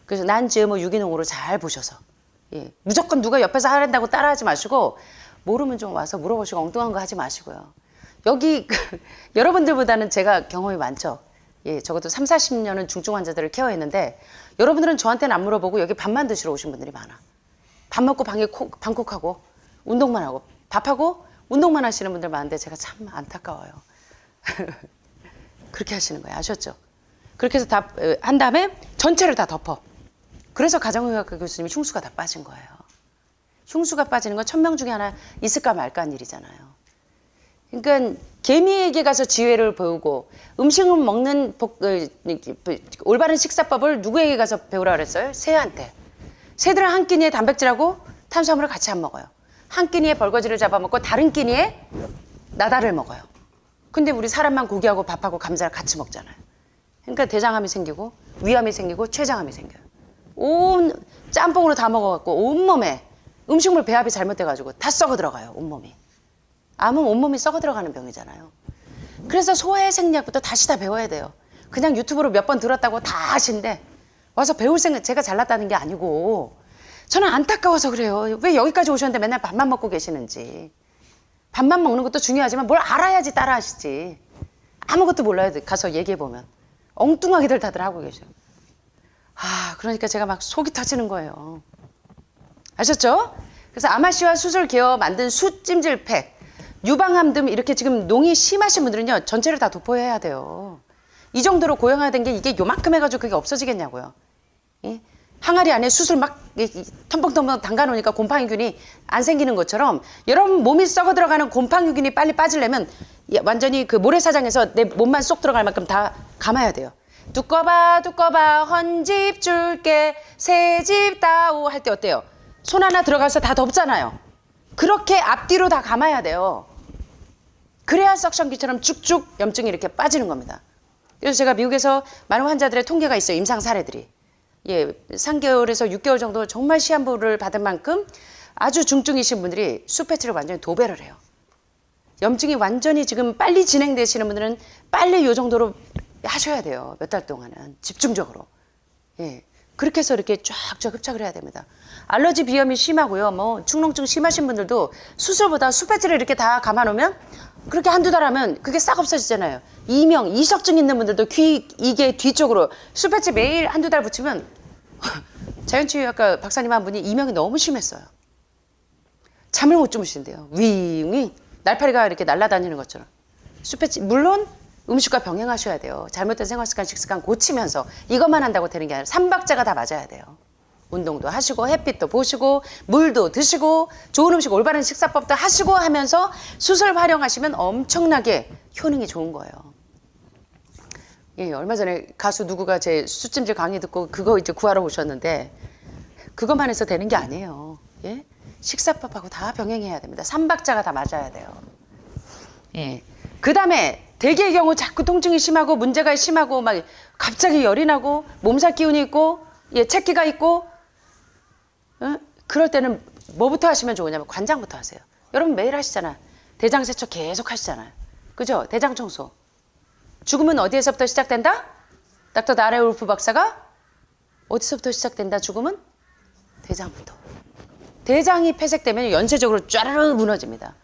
S1: 그래서 난 GMO 유기농으로 잘 보셔서. 예, 무조건 누가 옆에서 하란다고 따라하지 마시고 모르면 좀 와서 물어보시고 엉뚱한 거 하지 마시고요. 여기 여러분들보다는 제가 경험이 많죠. 예, 적어도 30-40년은 중증 환자들을 케어했는데 여러분들은 저한테는 안 물어보고 여기 밥만 드시러 오신 분들이 많아. 밥 먹고 방콕하고 운동만 하고 밥하고 운동만 하시는 분들 많은데 제가 참 안타까워요. 그렇게 하시는 거예요. 아셨죠? 그렇게 해서 다 한 다음에 전체를 다 덮어. 그래서 가정의학과 교수님이 흉수가 다 빠진 거예요. 흉수가 빠지는 건 1000명 중에 하나 있을까 말까 한 일이잖아요. 그러니까 개미에게 가서 지혜를 배우고 음식을 먹는 올바른 식사법을 누구에게 가서 배우라 그랬어요? 새한테. 새들은 한 끼니에 단백질하고 탄수화물을 같이 안 먹어요. 한 끼니에 벌거지를 잡아먹고 다른 끼니에 나다를 먹어요. 근데 우리 사람만 고기하고 밥하고 감자를 같이 먹잖아요. 그러니까 대장암이 생기고 위암이 생기고 췌장암이 생겨요. 온 짬뽕으로 다 먹어갖고 온몸에 음식물 배합이 잘못돼가지고 다 썩어 들어가요. 온몸이. 암은 온몸이 썩어 들어가는 병이잖아요. 그래서 소화의 생리학부터 다시 다 배워야 돼요. 그냥 유튜브로 몇 번 들었다고 다 하신데 와서 배울 생각, 제가 잘났다는 게 아니고 저는 안타까워서 그래요. 왜 여기까지 오셨는데 맨날 밥만 먹고 계시는지. 밥만 먹는 것도 중요하지만 뭘 알아야지 따라 하시지. 아무것도 몰라요. 가서 얘기해보면. 엉뚱하게들 다들 하고 계셔요. 그러니까 제가 막 속이 터지는 거예요. 아셨죠? 그래서 아마씨와 수술 개어 만든 수찜질팩, 유방암 등 이렇게 지금 농이 심하신 분들은요, 전체를 다 도포해야 돼요. 이 정도로 고형화된 게 이게 요만큼 해가지고 그게 없어지겠냐고요. 예? 항아리 안에 수술 막 텀벙텀벙 담가놓으니까 곰팡이균이 안 생기는 것처럼 여러분 몸이 썩어 들어가는 곰팡이균이 빨리 빠지려면 완전히 그 모래사장에서 내 몸만 쏙 들어갈 만큼 다 감아야 돼요. 두꺼봐 두꺼봐 헌집 줄게 새집 따오 할 때 어때요? 손 하나 들어가서 다 덮잖아요. 그렇게 앞뒤로 다 감아야 돼요. 그래야 석션기처럼 쭉쭉 염증이 이렇게 빠지는 겁니다. 그래서 제가 미국에서 많은 환자들의 통계가 있어요. 임상 사례들이. 3개월에서 6개월 정도 정말 시한부를 받은 만큼 아주 중증이신 분들이 수패치를 완전히 도배를 해요. 염증이 완전히 지금 빨리 진행되시는 분들은 빨리 이 정도로 하셔야 돼요. 몇 달 동안은 집중적으로. 그렇게 해서 이렇게 쫙쫙 흡착을 해야 됩니다. 알러지 비염이 심하고요. 뭐 축농증 심하신 분들도 수술보다 수패치를 이렇게 다 감아놓으면 그렇게 한두 달 하면 그게 싹 없어지잖아요. 이석증 있는 분들도 이게 뒤쪽으로 수패치 매일 한두 달 붙이면 자연치유학과 박사님 한 분이 이명이 너무 심했어요. 잠을 못 주무신대요. 윙윙 날파리가 이렇게 날아다니는 것처럼. 수패치 물론 음식과 병행하셔야 돼요. 잘못된 생활습관, 식습관 고치면서 이것만 한다고 되는 게 아니라 삼박자가 다 맞아야 돼요. 운동도 하시고 햇빛도 보시고 물도 드시고 좋은 음식 올바른 식사법도 하시고 하면서 수술 활용하시면 엄청나게 효능이 좋은 거예요. 얼마 전에 가수 누구가 제 수찜질 강의 듣고 그거 이제 구하러 오셨는데 그것만 해서 되는 게 아니에요. 식사법하고 다 병행해야 됩니다. 삼박자가 다 맞아야 돼요. 그 다음에 대개의 경우 자꾸 통증이 심하고 문제가 심하고 막 갑자기 열이 나고 몸살 기운이 있고 체기가 있고 그럴 때는 뭐부터 하시면 좋으냐면 관장부터 하세요. 여러분 매일 하시잖아요. 대장 세척 계속 하시잖아요. 그죠? 대장 청소. 죽음은 어디에서부터 시작된다? 닥터 나레 울프 박사가 어디서부터 시작된다 죽음은? 대장부터. 대장이 폐색되면 연쇄적으로 쫘르르 무너집니다.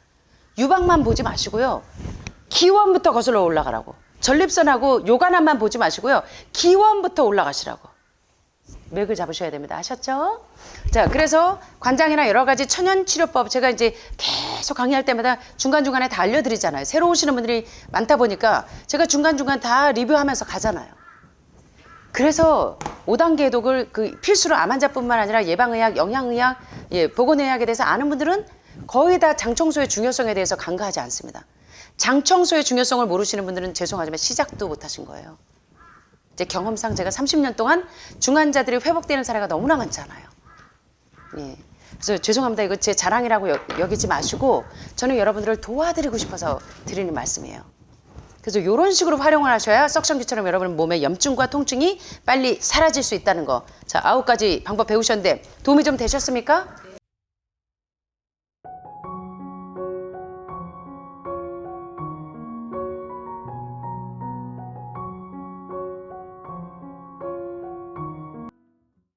S1: 유방만 보지 마시고요. 기원부터 거슬러 올라가라고. 전립선하고 요관암만 보지 마시고요. 기원부터 올라가시라고. 맥을 잡으셔야 됩니다. 아셨죠? 자, 그래서 관장이나 여러 가지 천연 치료법 제가 이제 계속 강의할 때마다 중간중간에 다 알려드리잖아요. 새로 오시는 분들이 많다 보니까 제가 중간중간 다 리뷰하면서 가잖아요. 그래서 5단계 해독을 필수로 암 환자뿐만 아니라 예방의학, 영양의학, 보건의학에 대해서 아는 분들은 거의 다 장청소의 중요성에 대해서 간과하지 않습니다. 장청소의 중요성을 모르시는 분들은 죄송하지만 시작도 못 하신 거예요. 제 경험상 제가 30년 동안 중환자들이 회복되는 사례가 너무나 많잖아요. 그래서 죄송합니다. 이거 제 자랑이라고 여기지 마시고 저는 여러분들을 도와드리고 싶어서 드리는 말씀이에요. 그래서 이런 식으로 활용을 하셔야 석션기처럼 여러분 몸의 염증과 통증이 빨리 사라질 수 있다는 거. 자, 9가지 방법 배우셨는데 도움이 좀 되셨습니까?